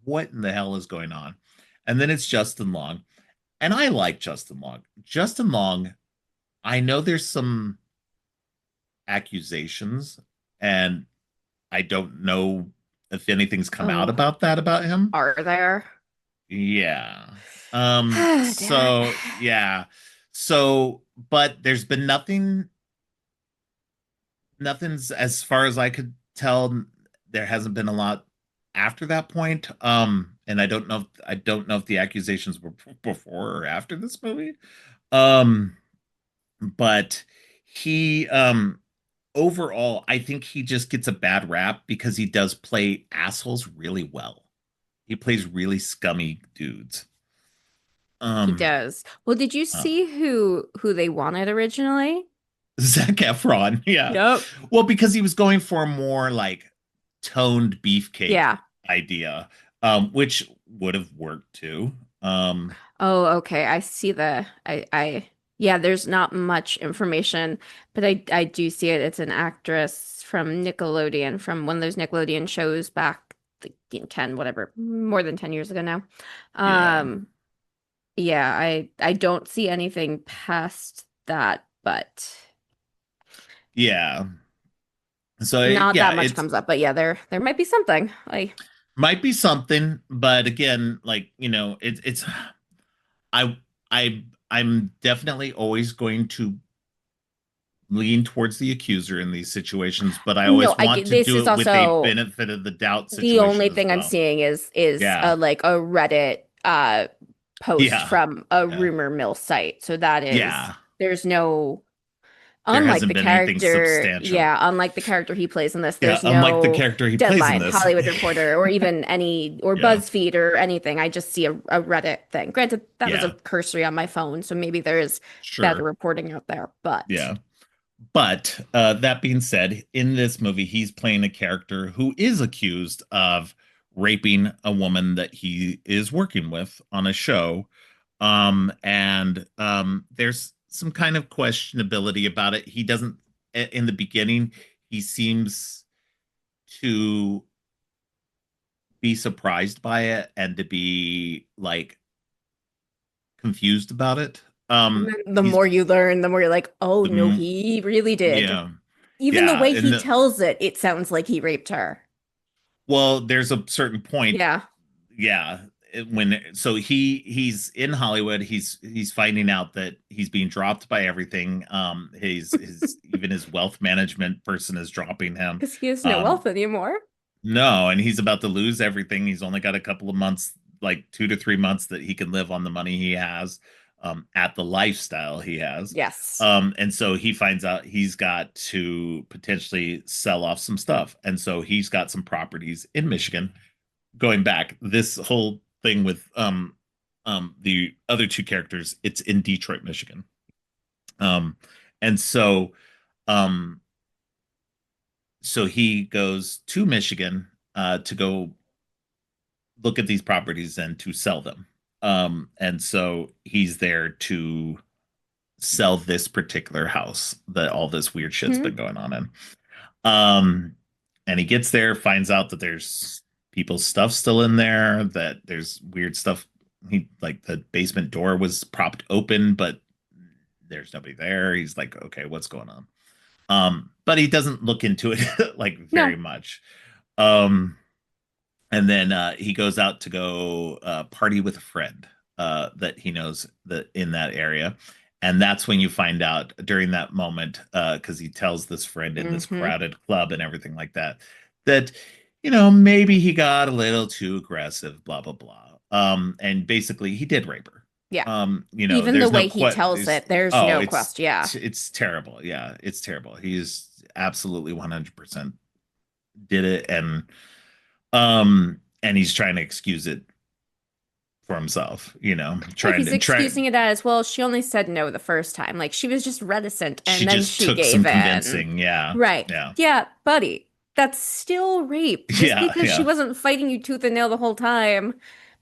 Speaker 1: what in the hell is going on? And then it's Justin Long. And I like Justin Long. Justin Long, I know there's some accusations, and I don't know if anything's come out
Speaker 2: Oh,
Speaker 1: about that about him.
Speaker 2: are there?
Speaker 1: Yeah.
Speaker 2: Damn it.
Speaker 1: So yeah. So, but there's been nothing's, as far as I could tell, there hasn't been a lot after that point. And I don't know if the accusations were before or after this movie. Um, but he overall, I think he just gets a bad rap because he does play assholes really well. He plays really scummy dudes.
Speaker 2: He
Speaker 1: Um,
Speaker 2: does. Well, did you
Speaker 1: uh,
Speaker 2: see who they wanted originally?
Speaker 1: Zac Efron, yeah.
Speaker 2: Yep.
Speaker 1: Well, because he was going for a more like toned beefcake
Speaker 2: Yeah.
Speaker 1: idea, which would have worked too.
Speaker 2: Oh, okay. I see I yeah, there's not much information, but I do see it. It's an actress from Nickelodeon, from one of those Nickelodeon shows back like 10, whatever, more than 10 years ago now.
Speaker 1: Yeah.
Speaker 2: Um, Yeah, I don't see anything past that, but
Speaker 1: Yeah. So
Speaker 2: not
Speaker 1: yeah,
Speaker 2: that much
Speaker 1: it's
Speaker 2: comes up. But yeah, there might be something. Like
Speaker 1: might be something, but again, like, it's I I'm definitely always going to lean towards the accuser in these situations, but I
Speaker 2: no,
Speaker 1: always want to
Speaker 2: this
Speaker 1: do
Speaker 2: is
Speaker 1: it with a
Speaker 2: also
Speaker 1: benefit of the doubt
Speaker 2: the only
Speaker 1: situation as
Speaker 2: thing I'm
Speaker 1: well.
Speaker 2: seeing is
Speaker 1: Yeah.
Speaker 2: like a Reddit post
Speaker 1: Yeah.
Speaker 2: from a
Speaker 1: Yeah.
Speaker 2: rumor mill site. So that is
Speaker 1: Yeah.
Speaker 2: there's no
Speaker 1: There
Speaker 2: unlike
Speaker 1: hasn't
Speaker 2: the
Speaker 1: been anything
Speaker 2: character,
Speaker 1: substantial.
Speaker 2: yeah, unlike the character he plays in this,
Speaker 1: Yeah,
Speaker 2: there's
Speaker 1: unlike the
Speaker 2: no
Speaker 1: character he plays in
Speaker 2: Deadline,
Speaker 1: this.
Speaker 2: Hollywood Reporter, or even any or
Speaker 1: Yeah.
Speaker 2: BuzzFeed or anything. I just see a Reddit thing. Granted, that was a
Speaker 1: Yeah.
Speaker 2: cursory on my phone, so maybe there is better
Speaker 1: Sure.
Speaker 2: reporting out there. But
Speaker 1: Yeah. But that being said, in this movie, he's playing a character who is accused of raping a woman that he is working with on a show. And there's some kind of questionability about it. He doesn't, in the beginning, he seems to be surprised by it and to be like confused about it.
Speaker 2: and then the
Speaker 1: He's,
Speaker 2: more you learn, the more you're like, oh no,
Speaker 1: the,
Speaker 2: he really did.
Speaker 1: yeah,
Speaker 2: Even the
Speaker 1: yeah.
Speaker 2: way
Speaker 1: And
Speaker 2: he tells it, it sounds like he raped her.
Speaker 1: well, there's a certain point,
Speaker 2: Yeah.
Speaker 1: yeah, when so he's in Hollywood, he's finding out that he's being dropped by everything. His even his wealth management person is dropping him.
Speaker 2: Because he has no
Speaker 1: Um,
Speaker 2: wealth anymore.
Speaker 1: no, and he's about to lose everything. He's only got a couple of months, like 2 to 3 months, that he can live on the money he has, at the lifestyle he has.
Speaker 2: Yes.
Speaker 1: And so he finds out he's got to potentially sell off some stuff. And so he's got some properties in Michigan. Going back, this whole thing with the other two characters, it's in Detroit, Michigan. Um and um so he goes to Michigan to go look at these properties and to sell them. And so he's there to sell this particular house that all this weird shit's been
Speaker 2: Hmm.
Speaker 1: going on in. Um, and he gets there, finds out that there's people's stuff still in there, that there's weird stuff. He like the basement door was propped open, but there's nobody there. He's like, okay, what's going on? But he doesn't look into it like very
Speaker 2: No.
Speaker 1: much. Um, and then he goes out to go party with a friend that he knows that in that area. And that's when you find out during that moment, because he tells this friend in this
Speaker 2: Hmm.
Speaker 1: crowded club and everything like that, that, maybe he got a little too aggressive, blah, blah, blah. And basically he did rape her.
Speaker 2: Yeah. Even the
Speaker 1: There's no
Speaker 2: way he tells
Speaker 1: there's
Speaker 2: it, there's
Speaker 1: oh,
Speaker 2: no question. Yeah.
Speaker 1: it's terrible. Yeah, it's terrible. He's absolutely 100% did it. And he's trying to excuse it for himself,
Speaker 2: Right,
Speaker 1: trying
Speaker 2: he's
Speaker 1: to try.
Speaker 2: excusing it as, well, she only said no the first time. Like she was just reticent
Speaker 1: She
Speaker 2: and then
Speaker 1: just
Speaker 2: she
Speaker 1: took some
Speaker 2: gave in.
Speaker 1: convincing. Yeah,
Speaker 2: Right.
Speaker 1: yeah,
Speaker 2: Yeah, buddy. That's still rape. Just
Speaker 1: yeah,
Speaker 2: because she
Speaker 1: yeah,
Speaker 2: wasn't fighting you tooth and nail the whole time.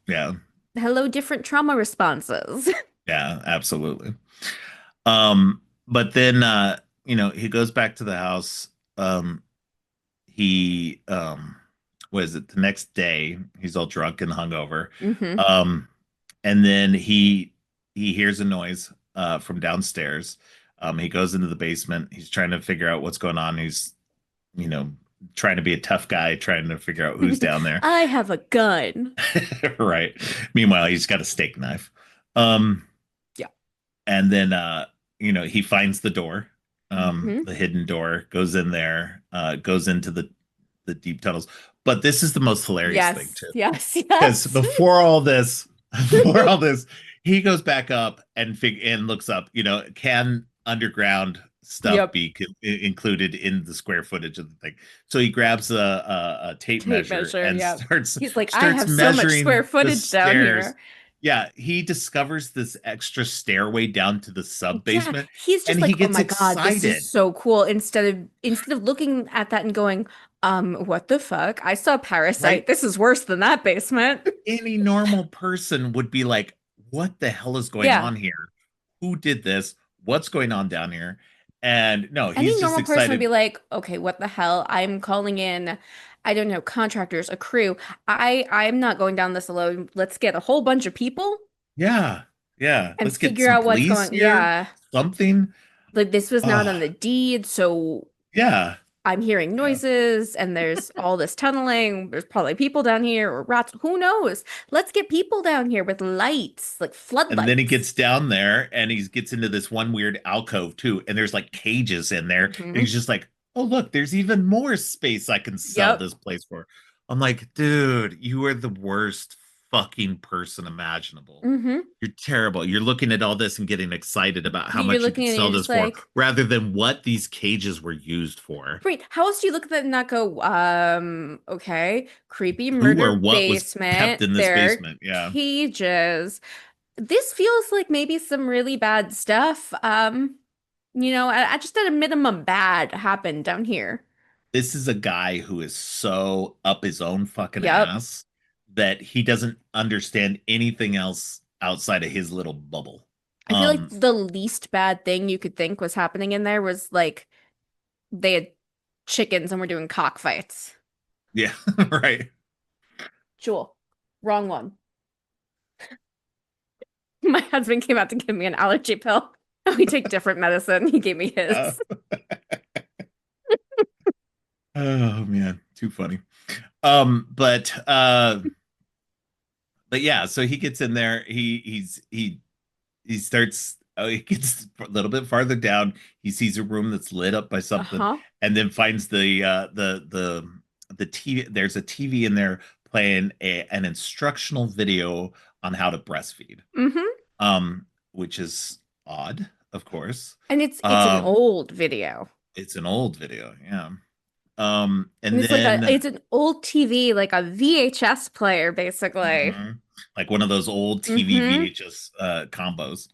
Speaker 1: yeah,
Speaker 2: Hello, different trauma responses.
Speaker 1: yeah, absolutely. But then he goes back to the house. He what is it? The next day, he's all drunk and hungover.
Speaker 2: Hmm.
Speaker 1: Um, and then he hears a noise from downstairs. He goes into the basement. He's trying to figure out what's going on. He's you know trying to be a tough guy, trying to figure out who's down there.
Speaker 2: I have a gun.
Speaker 1: Right. Meanwhile, he's got a steak knife. Um,
Speaker 2: Yeah.
Speaker 1: and then he finds the door,
Speaker 2: Hmm.
Speaker 1: the hidden door, goes in there, goes into the deep tunnels. But this is the most hilarious thing
Speaker 2: Yes,
Speaker 1: too,
Speaker 2: yes,
Speaker 1: because
Speaker 2: yes.
Speaker 1: before all this, he goes back up and looks up. Can underground stuff
Speaker 2: Yep.
Speaker 1: be included in the square footage of the thing? So he grabs a tape
Speaker 2: Tape
Speaker 1: measure
Speaker 2: measure.
Speaker 1: and
Speaker 2: Yep.
Speaker 1: starts
Speaker 2: He's like, I
Speaker 1: starts
Speaker 2: have so much square
Speaker 1: measuring the
Speaker 2: footage down
Speaker 1: stairs.
Speaker 2: here.
Speaker 1: Yeah, he discovers this extra stairway down to the sub
Speaker 2: Yeah,
Speaker 1: basement,
Speaker 2: he's
Speaker 1: and
Speaker 2: just
Speaker 1: he
Speaker 2: like, oh
Speaker 1: gets
Speaker 2: my God, this is
Speaker 1: excited.
Speaker 2: so cool. Instead of looking at that and going, what the fuck? I saw Parasite.
Speaker 1: Right?
Speaker 2: This is worse than that basement.
Speaker 1: Any normal person would be like, what the hell is going
Speaker 2: Yeah.
Speaker 1: on here? Who did this? What's going on down here? And no,
Speaker 2: Any
Speaker 1: he's just
Speaker 2: normal person would be
Speaker 1: excited.
Speaker 2: like, okay, what the hell? I'm calling in, I don't know, contractors, a crew. I'm not going down this alone. Let's get a whole bunch of people.
Speaker 1: Yeah. Yeah,
Speaker 2: and
Speaker 1: let's get
Speaker 2: figure
Speaker 1: some
Speaker 2: out what's
Speaker 1: police
Speaker 2: going.
Speaker 1: here.
Speaker 2: Yeah.
Speaker 1: Something.
Speaker 2: Like this was not
Speaker 1: Oh,
Speaker 2: on the deed, so
Speaker 1: yeah.
Speaker 2: I'm hearing
Speaker 1: Yeah.
Speaker 2: noises and there's all this tunneling. There's probably people down here or rats. Who knows? Let's get people down here with lights, like
Speaker 1: And then he
Speaker 2: floodlights.
Speaker 1: gets down there and he gets into this one weird alcove too. And there's like cages in there. And
Speaker 2: Hmm.
Speaker 1: he's just like, oh, look, there's even more space I can sell
Speaker 2: Yep.
Speaker 1: this place for. I'm like, dude, you are the worst fucking person imaginable.
Speaker 2: Hmm.
Speaker 1: You're terrible. You're looking at all this and getting excited about how
Speaker 2: You're
Speaker 1: much you
Speaker 2: looking
Speaker 1: could
Speaker 2: at it and
Speaker 1: sell
Speaker 2: you're
Speaker 1: this
Speaker 2: just
Speaker 1: for
Speaker 2: like,
Speaker 1: rather than what these cages were used for.
Speaker 2: wait, how else do you look at that and not go, okay, creepy
Speaker 1: Who or
Speaker 2: murder
Speaker 1: what was kept
Speaker 2: basement.
Speaker 1: in this
Speaker 2: There are
Speaker 1: basement? Yeah.
Speaker 2: cages. This feels like maybe some really bad stuff. I just at a minimum bad happened down here.
Speaker 1: This is a guy who is so up his own fucking
Speaker 2: Yep.
Speaker 1: ass that he doesn't understand anything else outside of his little bubble.
Speaker 2: I feel like
Speaker 1: Um,
Speaker 2: the least bad thing you could think was happening in there was like they had chickens and were doing cockfights.
Speaker 1: yeah, right.
Speaker 2: Jewel, wrong one. My husband came out to give me an allergy pill. We take different medicine. He gave me
Speaker 1: Uh,
Speaker 2: his.
Speaker 1: oh man, too funny. Um, but uh, but yeah, so he gets in there. He starts. Oh, he gets a little bit farther down. He sees a room that's lit up by something,
Speaker 2: Uh-huh.
Speaker 1: and then finds the TV. There's a TV in there playing an instructional video on how to breastfeed.
Speaker 2: Hmm.
Speaker 1: Um, which is odd, of course.
Speaker 2: And it's an
Speaker 1: Um,
Speaker 2: old video.
Speaker 1: it's an old video, yeah.
Speaker 2: And
Speaker 1: And
Speaker 2: it's like
Speaker 1: then
Speaker 2: it's an old TV, like a VHS player, basically.
Speaker 1: mhm, like one of those old TV
Speaker 2: Hmm.
Speaker 1: VHS combos.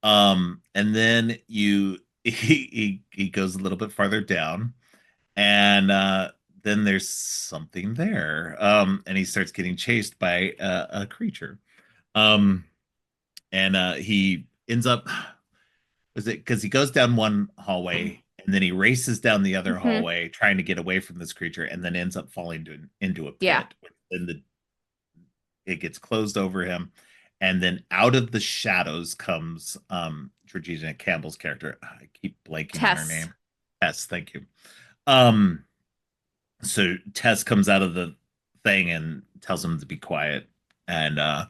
Speaker 1: And then he goes a little bit farther down, and then there's something there. And he starts getting chased by a creature. Um, and he ends up was it because he goes down one hallway and then he races down the other
Speaker 2: Hmm.
Speaker 1: hallway trying to get away from this creature and then ends up falling into a
Speaker 2: Yeah.
Speaker 1: pit. Then it gets closed over him. And then out of the shadows comes Georgina Campbell's character. I keep blanking on her
Speaker 2: Tess.
Speaker 1: name. Tess, thank you. Um, so Tess comes out of the thing and tells him to be quiet. And uh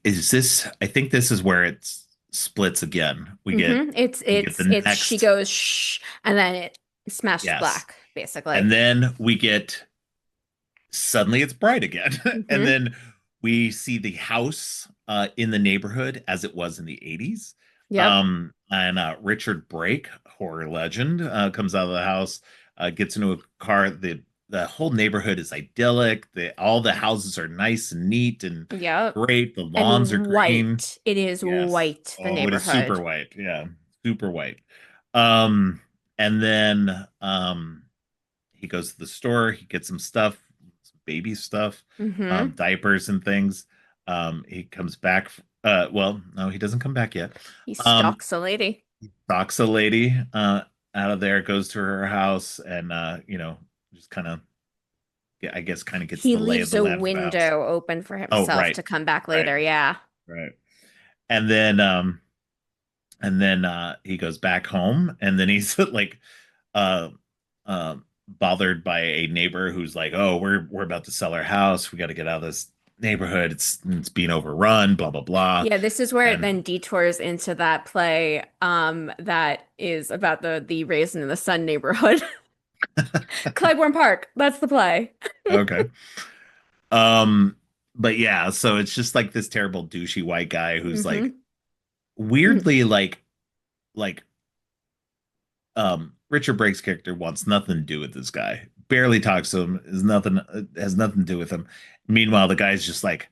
Speaker 1: is this I think this is where it splits again.
Speaker 2: Hmm.
Speaker 1: We get the
Speaker 2: It's she
Speaker 1: next,
Speaker 2: goes shh, and then it smashes
Speaker 1: yes.
Speaker 2: black, basically.
Speaker 1: And then we get suddenly it's bright again. And
Speaker 2: Hmm.
Speaker 1: then we see the house in the neighborhood as it was in the 80s.
Speaker 2: Yep.
Speaker 1: And Richard Brake, horror legend, comes out of the house, gets into a car. The whole neighborhood is idyllic. All the houses are nice and neat and
Speaker 2: Yep.
Speaker 1: great. The lawns are
Speaker 2: And
Speaker 1: green.
Speaker 2: white. It is
Speaker 1: Yes.
Speaker 2: white, the
Speaker 1: Oh, it is super
Speaker 2: neighborhood.
Speaker 1: white. Yeah, super white. Um, and then he goes to the store, he gets some stuff, some baby stuff,
Speaker 2: Hmm.
Speaker 1: diapers and things. He comes back. Well, no, he doesn't come back yet.
Speaker 2: He
Speaker 1: Um,
Speaker 2: stalks a lady.
Speaker 1: Stalks a lady out of there, goes to her house, and just kind of, yeah, I guess, kind of gets
Speaker 2: He
Speaker 1: the lay of
Speaker 2: leaves
Speaker 1: the
Speaker 2: a
Speaker 1: land for the house.
Speaker 2: window open for
Speaker 1: Oh,
Speaker 2: himself
Speaker 1: right,
Speaker 2: to come back
Speaker 1: right,
Speaker 2: later. Yeah.
Speaker 1: right. And then he goes back home, and then he's like uh bothered by a neighbor who's like, "Oh, we're about to sell our house. We got to get out of this neighborhood. It's being overrun, blah blah blah."
Speaker 2: Yeah, this is where it
Speaker 1: And
Speaker 2: then detours into that play that is about the Raisin in the Sun neighborhood. Clybourne Park. That's the play.
Speaker 1: okay. Um but yeah, so it's just like this terrible douchey white guy who's like
Speaker 2: Hmm.
Speaker 1: weirdly like Richard Brake's character wants nothing to do with this guy. Barely talks to him, has nothing to do with him. Meanwhile, the guy's just like,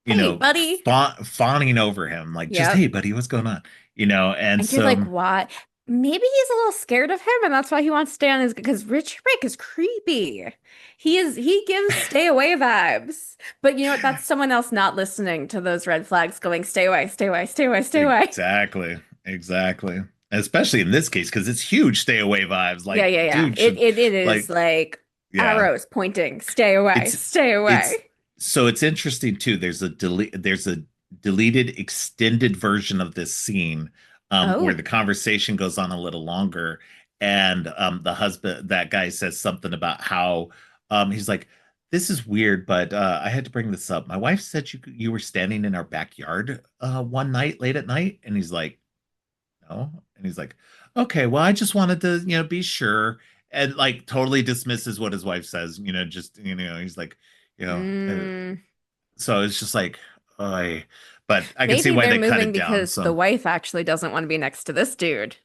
Speaker 2: Hey, buddy.
Speaker 1: fawning over him, like, just, hey,
Speaker 2: Yep.
Speaker 1: buddy, what's going on? And
Speaker 2: And you're
Speaker 1: so,
Speaker 2: like, what? Maybe he's a little scared of him, and that's why he wants to stay on his because Rich Rick is creepy. He gives stay away vibes. But you know what? That's someone else not listening to those red flags going, stay away, stay away, stay away, stay away.
Speaker 1: exactly, exactly. Especially in this case, because it's huge stay away vibes.
Speaker 2: Yeah,
Speaker 1: Like,
Speaker 2: yeah, yeah.
Speaker 1: dude should,
Speaker 2: It is
Speaker 1: like,
Speaker 2: like
Speaker 1: yeah.
Speaker 2: arrows pointing, stay away,
Speaker 1: It's,
Speaker 2: stay
Speaker 1: it's,
Speaker 2: away.
Speaker 1: so it's interesting too. There's a deleted extended version of this scene where
Speaker 2: Oh.
Speaker 1: the conversation goes on a little longer, and the husband, that guy, says something about how he's like, "This is weird, but I had to bring this up. My wife said you were standing in our backyard one night late at night," and he's like, "No," and he's like, "Okay, well, I just wanted to be sure." And like totally dismisses what his wife says, just he's like, you know, uh,
Speaker 2: Mm.
Speaker 1: so it's just like, I, but I can see
Speaker 2: Maybe
Speaker 1: why
Speaker 2: they're
Speaker 1: they cut
Speaker 2: moving
Speaker 1: it down.
Speaker 2: because the
Speaker 1: So
Speaker 2: wife actually doesn't want to be next to this dude.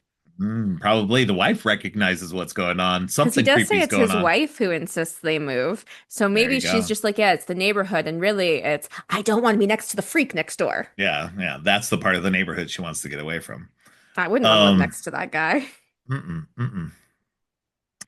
Speaker 1: probably the wife recognizes what's going on.
Speaker 2: Because he
Speaker 1: Something
Speaker 2: does say
Speaker 1: creepy is
Speaker 2: it's
Speaker 1: going
Speaker 2: his
Speaker 1: on.
Speaker 2: wife who insists they move. So
Speaker 1: There
Speaker 2: maybe
Speaker 1: you
Speaker 2: she's
Speaker 1: go.
Speaker 2: just like, yeah, it's the neighborhood. And really, it's, I don't want to be next to the freak next door.
Speaker 1: Yeah, yeah. That's the part of the neighborhood she wants to get away from.
Speaker 2: I wouldn't want to live
Speaker 1: Um,
Speaker 2: next to that guy.
Speaker 1: mm-mm.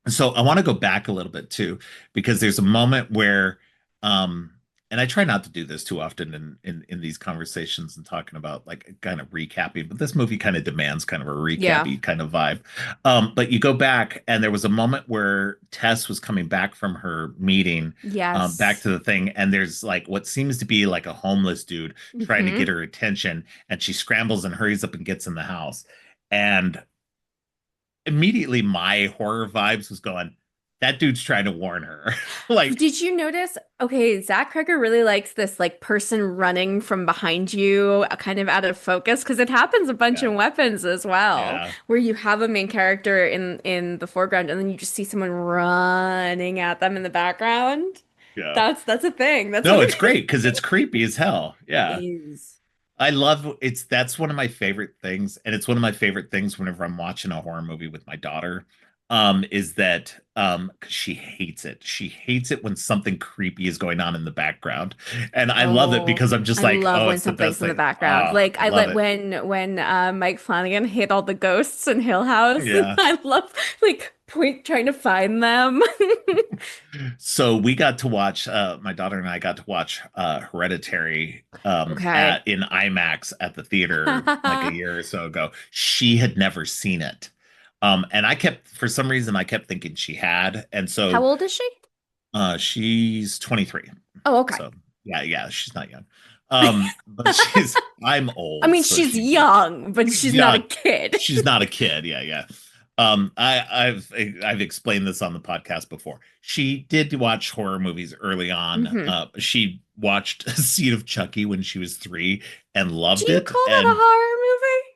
Speaker 1: So I want to go back a little bit too, because there's a moment where, um, and I try not to do this too often in these conversations and talking about like kind of recapping, but this movie kind of demands kind of a
Speaker 2: Yeah.
Speaker 1: recappy kind of vibe. But you go back, and there was a moment where Tess was coming back from her meeting, back
Speaker 2: Yes.
Speaker 1: to the thing, and there's like what seems to be like a homeless dude trying to get
Speaker 2: Hmm.
Speaker 1: her attention, and she scrambles and hurries up and gets in the house. And immediately my horror vibes was going, that dude's trying to warn her. Like,
Speaker 2: Did you notice? Okay, Zach Creggor really likes this like person running from behind you, kind of out of focus, because it happens a bunch
Speaker 1: yeah,
Speaker 2: in Weapons as well,
Speaker 1: yeah,
Speaker 2: where you have a main character in the foreground, and then you just see someone running at them in the background.
Speaker 1: yeah.
Speaker 2: That's a thing. That's
Speaker 1: No,
Speaker 2: one of
Speaker 1: it's great because it's creepy as hell.
Speaker 2: it
Speaker 1: Yeah.
Speaker 2: is.
Speaker 1: I love it's that's one of my favorite things, and it's one of my favorite things whenever I'm watching a horror movie with my daughter. Is that 'cause she hates it. She hates it when something creepy is going on in the background. And I love it
Speaker 2: Oh,
Speaker 1: because I'm just
Speaker 2: I
Speaker 1: like,
Speaker 2: love
Speaker 1: oh,
Speaker 2: when
Speaker 1: it's the best
Speaker 2: something's in the
Speaker 1: thing.
Speaker 2: background.
Speaker 1: Oh,
Speaker 2: Like
Speaker 1: I
Speaker 2: I
Speaker 1: love
Speaker 2: let
Speaker 1: it.
Speaker 2: when Mike Flanagan hit all the ghosts in Hill House, and
Speaker 1: Yeah.
Speaker 2: I love like point trying to find them.
Speaker 1: So we got to watch my daughter and I got to watch Hereditary
Speaker 2: Okay.
Speaker 1: at in IMAX at the theater like a year or so ago. She had never seen it. And I kept for some reason I kept thinking she had. And
Speaker 2: How
Speaker 1: so
Speaker 2: old is she?
Speaker 1: she's 23.
Speaker 2: Oh, okay.
Speaker 1: So yeah, yeah, she's not young. But I'm
Speaker 2: I
Speaker 1: old,
Speaker 2: mean,
Speaker 1: so
Speaker 2: she's
Speaker 1: she's
Speaker 2: young, but
Speaker 1: she's
Speaker 2: she's not a
Speaker 1: young.
Speaker 2: kid.
Speaker 1: She's not a kid. Yeah, yeah. I've explained this on the podcast before. She did watch horror movies early on.
Speaker 2: Hmm.
Speaker 1: She watched Seed of Chucky when she was 3 and
Speaker 2: Do
Speaker 1: loved
Speaker 2: you
Speaker 1: it.
Speaker 2: call that a
Speaker 1: And
Speaker 2: horror movie?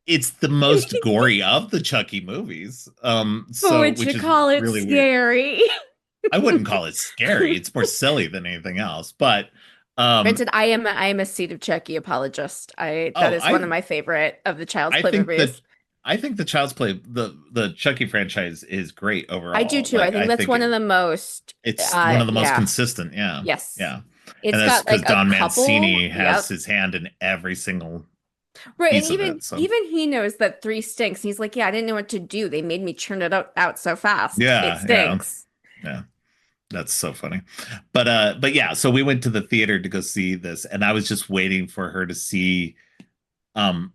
Speaker 1: it's the most gory of the Chucky movies.
Speaker 2: But
Speaker 1: So
Speaker 2: would
Speaker 1: which
Speaker 2: you
Speaker 1: is
Speaker 2: call it
Speaker 1: really weird.
Speaker 2: scary?
Speaker 1: I wouldn't call it scary. It's more silly than anything else. But um,
Speaker 2: Granted, I am a Seed of Chucky apologist. I that
Speaker 1: oh,
Speaker 2: is one of my favorite of the Child's
Speaker 1: I
Speaker 2: Play
Speaker 1: think that
Speaker 2: movies.
Speaker 1: I think the Child's Play the Chucky franchise is great
Speaker 2: I do
Speaker 1: overall.
Speaker 2: too. I
Speaker 1: Like
Speaker 2: think
Speaker 1: I
Speaker 2: that's
Speaker 1: think
Speaker 2: one of the most
Speaker 1: it's one of the most
Speaker 2: yeah.
Speaker 1: consistent. Yeah,
Speaker 2: Yes.
Speaker 1: yeah, and
Speaker 2: It's
Speaker 1: that's
Speaker 2: got
Speaker 1: because
Speaker 2: like a
Speaker 1: Don
Speaker 2: couple.
Speaker 1: Mancini has
Speaker 2: Yep.
Speaker 1: his hand in every single
Speaker 2: Right. And
Speaker 1: piece of it. So
Speaker 2: even he knows that three stinks. He's like, yeah, I didn't know what to do. They made me churn it out so fast. It
Speaker 1: yeah, yeah,
Speaker 2: stinks.
Speaker 1: yeah. That's so funny. But yeah, so we went to the theater to go see this, and I was just waiting for her to see um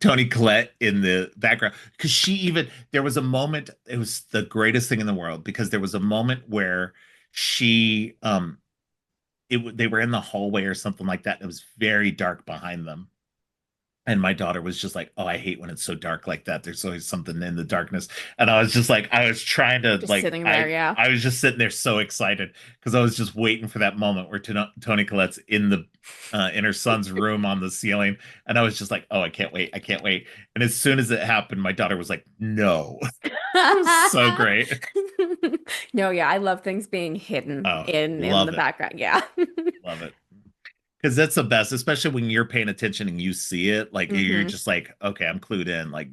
Speaker 1: Tony Collette in the background because she even there was a moment, it was the greatest thing in the world because there was a moment where she they were in the hallway or something like that, and it was very dark behind them, and my daughter was just like, oh, I hate when it's so dark like that, there's always something in the darkness. And I was just like, I was trying to
Speaker 2: Just
Speaker 1: like
Speaker 2: sitting there, yeah.
Speaker 1: I was just sitting there so excited because I was just waiting for that moment where Tony Collette's in her son's room on the ceiling, and I was just like, oh, I can't wait, I can't wait. And as soon as it happened, my daughter was like, no. It was so great.
Speaker 2: No, yeah, I love things being hidden
Speaker 1: Oh,
Speaker 2: in
Speaker 1: love
Speaker 2: the
Speaker 1: it,
Speaker 2: background. Yeah.
Speaker 1: love it. Because that's the best, especially when you're paying attention and you see it. Like you're
Speaker 2: Hmm.
Speaker 1: just like, okay, I'm clued in. Like,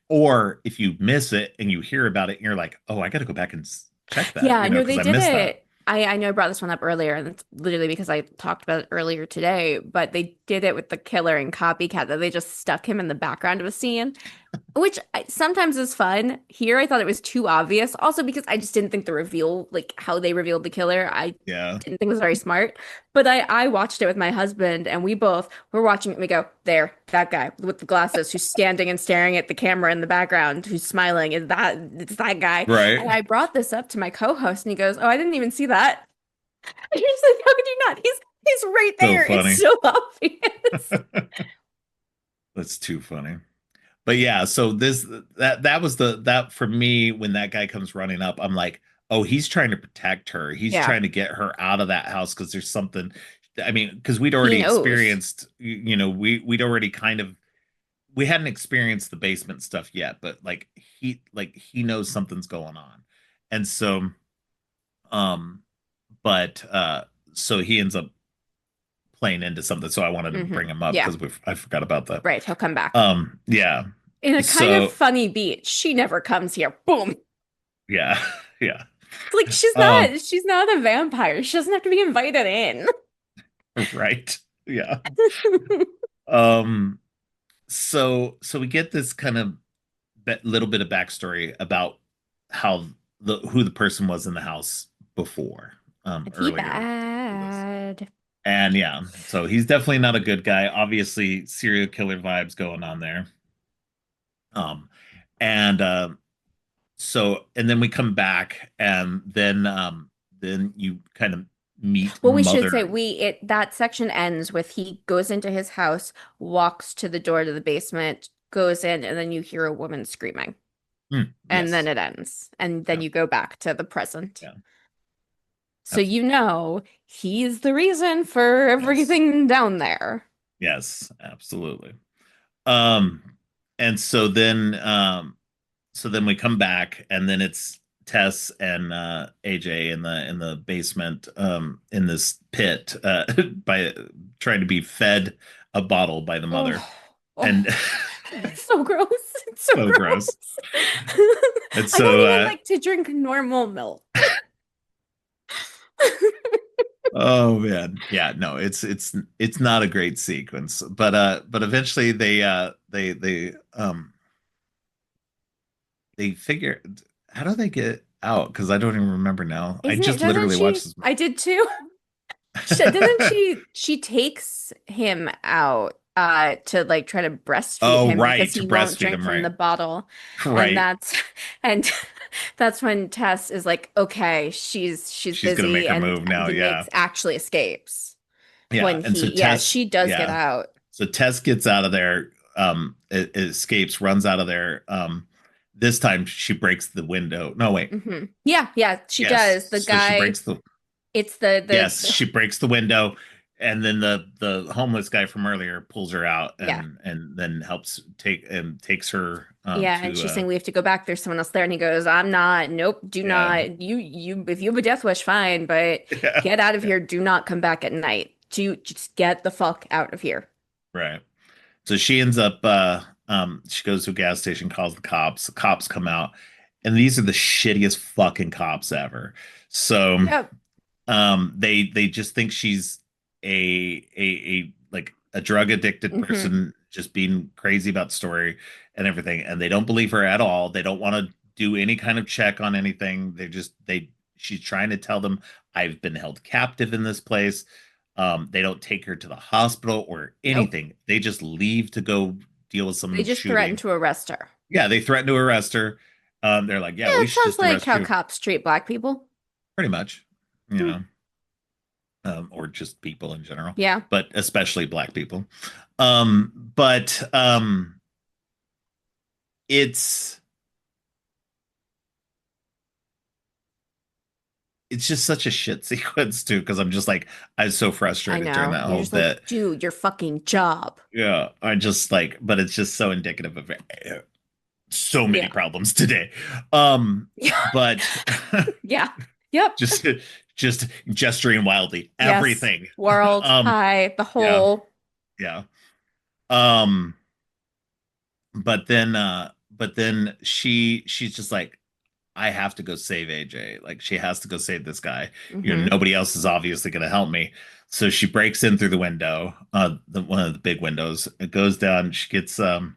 Speaker 1: or if you miss it and you hear about it, and you're like, oh, I got to go back and check that,
Speaker 2: Yeah, no,
Speaker 1: because
Speaker 2: they
Speaker 1: I
Speaker 2: did
Speaker 1: missed that.
Speaker 2: it. I know I brought this one up earlier, and it's literally because I talked about it earlier today, but they did it with the killer and copycat that they just stuck him in the background of a scene. Which sometimes is fun. Here, I thought it was too obvious. Also, because I just didn't think the reveal, like how they revealed the killer, I
Speaker 1: Yeah.
Speaker 2: didn't think was very smart. But I watched it with my husband, and we both were watching it. And we go, there, that guy with the glasses who's standing and staring at the camera in the background, who's smiling. It's that guy. And
Speaker 1: Right.
Speaker 2: I brought this up to my co-host, and he goes, "Oh, I didn't even see that." You're just like, how could you not? He's right
Speaker 1: So
Speaker 2: there. It's
Speaker 1: funny.
Speaker 2: so obvious.
Speaker 1: That's too funny. But yeah, so that was that for me when that guy comes running up, I'm like, oh, he's trying to protect her. He's
Speaker 2: Yeah,
Speaker 1: trying to get her out of that house because there's something. I mean, because we'd
Speaker 2: he
Speaker 1: already
Speaker 2: knows.
Speaker 1: experienced, we'd already kind of we hadn't experienced the basement stuff yet, but he knows something's going on. And so um but so he ends up playing into something. So I wanted to bring him up
Speaker 2: Yeah,
Speaker 1: because I forgot about that.
Speaker 2: right. He'll come back
Speaker 1: Yeah.
Speaker 2: in a kind of
Speaker 1: So
Speaker 2: funny beat. She never comes here. Boom.
Speaker 1: yeah, yeah.
Speaker 2: It's like
Speaker 1: Um,
Speaker 2: she's not a vampire. She doesn't have to be invited in.
Speaker 1: right. Yeah. Um, so we get this kind of little bit of backstory about how who the person was in the house before,
Speaker 2: He
Speaker 1: earlier to this.
Speaker 2: bad.
Speaker 1: And yeah, so he's definitely not a good guy. Obviously, serial killer vibes going on there. Um, and and then we come back, and then you kind of meet
Speaker 2: Well, we should
Speaker 1: Mother.
Speaker 2: say that section ends with he goes into his house, walks to the door to the basement, goes in, and then you hear a woman screaming. And then
Speaker 1: Yes.
Speaker 2: it ends. And then
Speaker 1: Yeah.
Speaker 2: you go back to the present.
Speaker 1: Yeah.
Speaker 2: So you
Speaker 1: Absolutely.
Speaker 2: know he's the reason for
Speaker 1: Yes.
Speaker 2: everything down there.
Speaker 1: Yes. Absolutely. Um, and so then we come back, and then it's Tess and AJ in the basement, in this pit, by trying to be fed a bottle by the mother.
Speaker 2: Oh, oh,
Speaker 1: And
Speaker 2: it's so gross. It's so
Speaker 1: so gross.
Speaker 2: gross.
Speaker 1: And
Speaker 2: I don't
Speaker 1: so
Speaker 2: even like to drink normal milk.
Speaker 1: oh man, yeah, no, it's not a great sequence, but eventually they figure, how do they get out? Because I don't even remember now. I
Speaker 2: Isn't it,
Speaker 1: just
Speaker 2: doesn't
Speaker 1: literally watched
Speaker 2: she?
Speaker 1: this.
Speaker 2: I did too. Doesn't she takes him out to like try to breastfeed
Speaker 1: Oh,
Speaker 2: him because
Speaker 1: right, to
Speaker 2: he won't
Speaker 1: breastfeed
Speaker 2: drink
Speaker 1: him,
Speaker 2: from
Speaker 1: right,
Speaker 2: the bottle. And
Speaker 1: right.
Speaker 2: that's and that's when Tess is like, okay, she's
Speaker 1: She's gonna
Speaker 2: busy
Speaker 1: make her
Speaker 2: and
Speaker 1: move now.
Speaker 2: he
Speaker 1: Yeah,
Speaker 2: makes actually escapes
Speaker 1: yeah.
Speaker 2: when
Speaker 1: And so
Speaker 2: yeah,
Speaker 1: Tess,
Speaker 2: she does get
Speaker 1: yeah,
Speaker 2: out.
Speaker 1: so Tess gets out of there. It escapes, runs out of there. This time she breaks the window. No, wait.
Speaker 2: Yeah, yeah, she
Speaker 1: Yes.
Speaker 2: does. The
Speaker 1: So she
Speaker 2: guy,
Speaker 1: breaks the
Speaker 2: it's
Speaker 1: Yes, she breaks the window, and then the homeless guy from earlier pulls her out,
Speaker 2: yeah.
Speaker 1: and then helps takes her
Speaker 2: Yeah, and
Speaker 1: to
Speaker 2: she's saying we have to go back. There's someone else there, and he goes, "I'm not. Nope, do
Speaker 1: yeah,
Speaker 2: not. You. If you have a death wish, fine, but
Speaker 1: yeah,
Speaker 2: get out of
Speaker 1: yeah,
Speaker 2: here. Do not come back at night. Do just get the fuck out of here."
Speaker 1: right. So she ends up she goes to a gas station, calls the cops come out, and these are the shittiest fucking cops ever. So
Speaker 2: Yep.
Speaker 1: they just think she's a like a drug addicted
Speaker 2: Hmm.
Speaker 1: person just being crazy about the story and everything, and they don't believe her at all. They don't want to do any kind of check on anything. They she's trying to tell them, I've been held captive in this place. They don't take her to the hospital or
Speaker 2: Nope.
Speaker 1: anything. They just leave to go deal with
Speaker 2: They
Speaker 1: some
Speaker 2: just threatened
Speaker 1: shooting.
Speaker 2: to arrest her.
Speaker 1: Yeah, they threaten to arrest her. They're like, yeah,
Speaker 2: Yeah,
Speaker 1: we
Speaker 2: it
Speaker 1: should
Speaker 2: sounds
Speaker 1: just
Speaker 2: like
Speaker 1: arrest
Speaker 2: how
Speaker 1: you.
Speaker 2: cops treat black people.
Speaker 1: Pretty much, you
Speaker 2: Hmm.
Speaker 1: know, or just people in general,
Speaker 2: Yeah.
Speaker 1: but especially black people. But it's it's just such a shit sequence too, because I'm just like, I was so
Speaker 2: I
Speaker 1: frustrated during
Speaker 2: know.
Speaker 1: that
Speaker 2: You're
Speaker 1: whole
Speaker 2: just like,
Speaker 1: bit.
Speaker 2: do your fucking job.
Speaker 1: Yeah, I just like, but it's just so indicative of so many
Speaker 2: Yeah.
Speaker 1: problems today.
Speaker 2: Yeah.
Speaker 1: But
Speaker 2: Yeah. Yep.
Speaker 1: just just gesturing wildly,
Speaker 2: Yes.
Speaker 1: everything.
Speaker 2: World,
Speaker 1: Um,
Speaker 2: hi, the
Speaker 1: yeah,
Speaker 2: whole.
Speaker 1: yeah. Um, but then she's just like, I have to go save AJ. Like she has to go save this guy.
Speaker 2: Hmm.
Speaker 1: Nobody else is obviously going to help me. So she breaks in through the window, the one of the big windows. It goes down. She gets um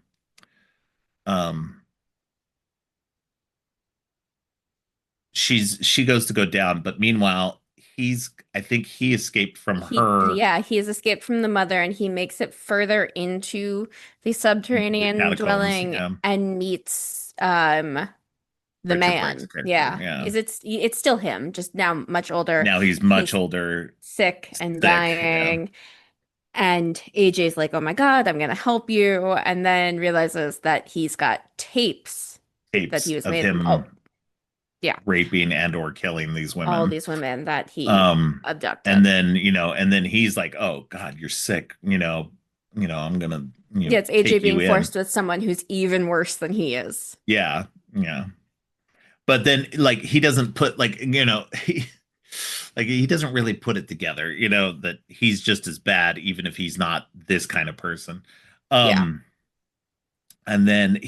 Speaker 1: she goes to go down, but meanwhile, I think he escaped from her
Speaker 2: Yeah, he has escaped from the mother and he makes it further into the
Speaker 1: into the
Speaker 2: subterranean
Speaker 1: catacombs.
Speaker 2: dwelling
Speaker 1: Yeah.
Speaker 2: and meets the
Speaker 1: Richard Bright's
Speaker 2: man.
Speaker 1: character.
Speaker 2: Yeah.
Speaker 1: Yeah.
Speaker 2: It's still him, just now much older.
Speaker 1: Now he's much
Speaker 2: He's
Speaker 1: older,
Speaker 2: sick and
Speaker 1: sick. Yeah.
Speaker 2: dying. And AJ's like, "Oh my God, I'm gonna help you." And then realizes that he's got tapes that he
Speaker 1: Tapes
Speaker 2: was
Speaker 1: of
Speaker 2: made. Oh,
Speaker 1: him
Speaker 2: yeah,
Speaker 1: raping and or killing these
Speaker 2: all
Speaker 1: women.
Speaker 2: these women that he
Speaker 1: Um, and
Speaker 2: abducted.
Speaker 1: then, and then he's like, "Oh God, you're sick. I'm gonna,
Speaker 2: Yeah, it's AJ
Speaker 1: take you
Speaker 2: being
Speaker 1: in."
Speaker 2: forced with someone who's even worse than he is.
Speaker 1: Yeah, yeah. But then, like, he doesn't put like, he doesn't really put it together, that he's just as bad, even if he's not this kind of person.
Speaker 2: Yeah.
Speaker 1: Um, and then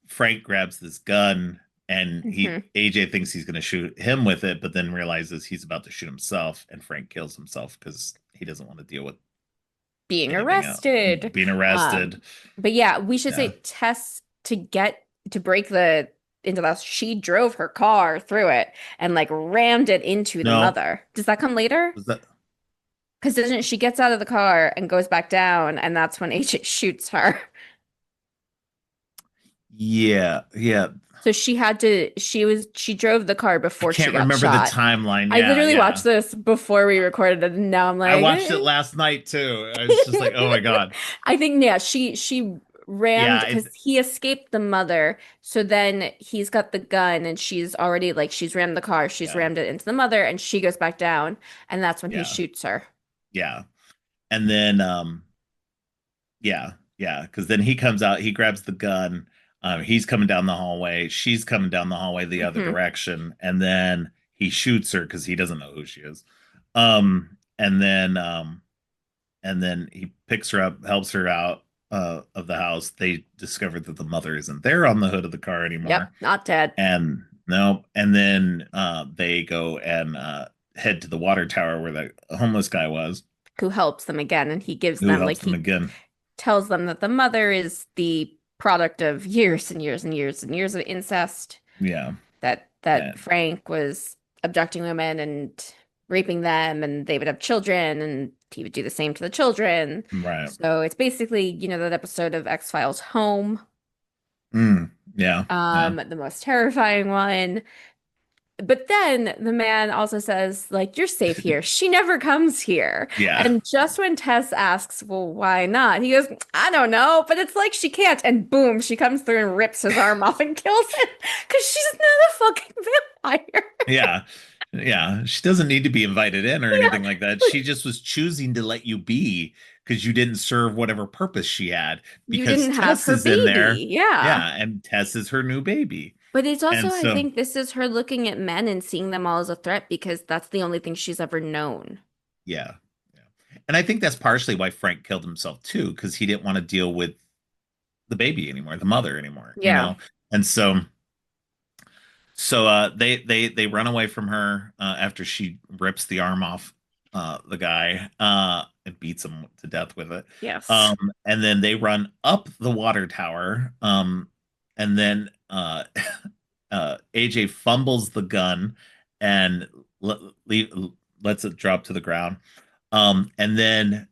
Speaker 1: Frank grabs this gun, and
Speaker 2: Hmm.
Speaker 1: AJ thinks he's going to shoot him with it, but then realizes he's about to shoot himself, and Frank kills himself because he doesn't want to deal with
Speaker 2: Being
Speaker 1: anything else,
Speaker 2: arrested.
Speaker 1: being
Speaker 2: Um,
Speaker 1: arrested.
Speaker 2: but yeah, we should
Speaker 1: Yeah.
Speaker 2: say Tess to break the into the house, she drove her car through it and like rammed it into the
Speaker 1: No,
Speaker 2: mother. Does that come later?
Speaker 1: was that?
Speaker 2: Because doesn't she gets out of the car and goes back down, and that's when AJ shoots her.
Speaker 1: Yeah, yeah.
Speaker 2: So she drove the car
Speaker 1: I
Speaker 2: before she
Speaker 1: can't
Speaker 2: got
Speaker 1: remember the
Speaker 2: shot.
Speaker 1: timeline.
Speaker 2: I
Speaker 1: Yeah,
Speaker 2: literally
Speaker 1: yeah.
Speaker 2: watched this before we recorded it, and now I'm
Speaker 1: I
Speaker 2: like,
Speaker 1: watched it last night too. I was just like, oh my God.
Speaker 2: I think yeah, she rammed
Speaker 1: Yeah,
Speaker 2: because he escaped the mother. So then he's got the gun, and she's already like she's rammed the car, she's
Speaker 1: yeah,
Speaker 2: rammed it into the mother, and she goes back down, and that's when he
Speaker 1: yeah,
Speaker 2: shoots her.
Speaker 1: yeah. And then yeah, yeah, because then he comes out, he grabs the gun. He's coming down the hallway, she's coming down the hallway the other
Speaker 2: Hmm.
Speaker 1: direction, and then he shoots her because he doesn't know who she is. And then he picks her up, helps her out of the house. They discover that the mother isn't there on the hood of the car
Speaker 2: Yep,
Speaker 1: anymore.
Speaker 2: not dead.
Speaker 1: And no, and then they go and head to the water tower where the homeless guy was,
Speaker 2: Who helps them again, and he gives
Speaker 1: who
Speaker 2: them
Speaker 1: helps
Speaker 2: like
Speaker 1: them
Speaker 2: he
Speaker 1: again.
Speaker 2: tells them that the mother is the product of years and years and years and years of incest,
Speaker 1: Yeah,
Speaker 2: that
Speaker 1: and
Speaker 2: Frank was abducting women and raping them, and they would have children, and he would do the same to the children.
Speaker 1: right.
Speaker 2: So it's basically, that episode of X-Files Home,
Speaker 1: Yeah, yeah,
Speaker 2: the most terrifying one. But then the man also says, like, "You're safe here. She never comes here."
Speaker 1: yeah,
Speaker 2: And just when Tess asks, "Well, why not?" He goes, "I don't know, but it's like she can't." And boom, she comes through and rips his arm off and kills him because she's not a fucking vampire.
Speaker 1: yeah, yeah. She doesn't need to be invited in or
Speaker 2: Yeah,
Speaker 1: anything like that. She just was choosing to let you be because you didn't serve whatever purpose she had.
Speaker 2: you
Speaker 1: Because
Speaker 2: didn't have
Speaker 1: Tess
Speaker 2: her
Speaker 1: is in there,
Speaker 2: baby. Yeah.
Speaker 1: yeah, and Tess is her new baby,
Speaker 2: But it's also,
Speaker 1: and
Speaker 2: I
Speaker 1: so
Speaker 2: think this is her looking at men and seeing them all as a threat because that's the only thing she's ever known.
Speaker 1: yeah, yeah. And I think that's partially why Frank killed himself too, because he didn't want to deal with the baby anymore, the mother anymore,
Speaker 2: Yeah.
Speaker 1: And so they run away from her after she rips the arm off the guy and beats him to death with it.
Speaker 2: Yes.
Speaker 1: Um, and then they run up the water tower. And then AJ fumbles the gun and lets it drop to the ground. And then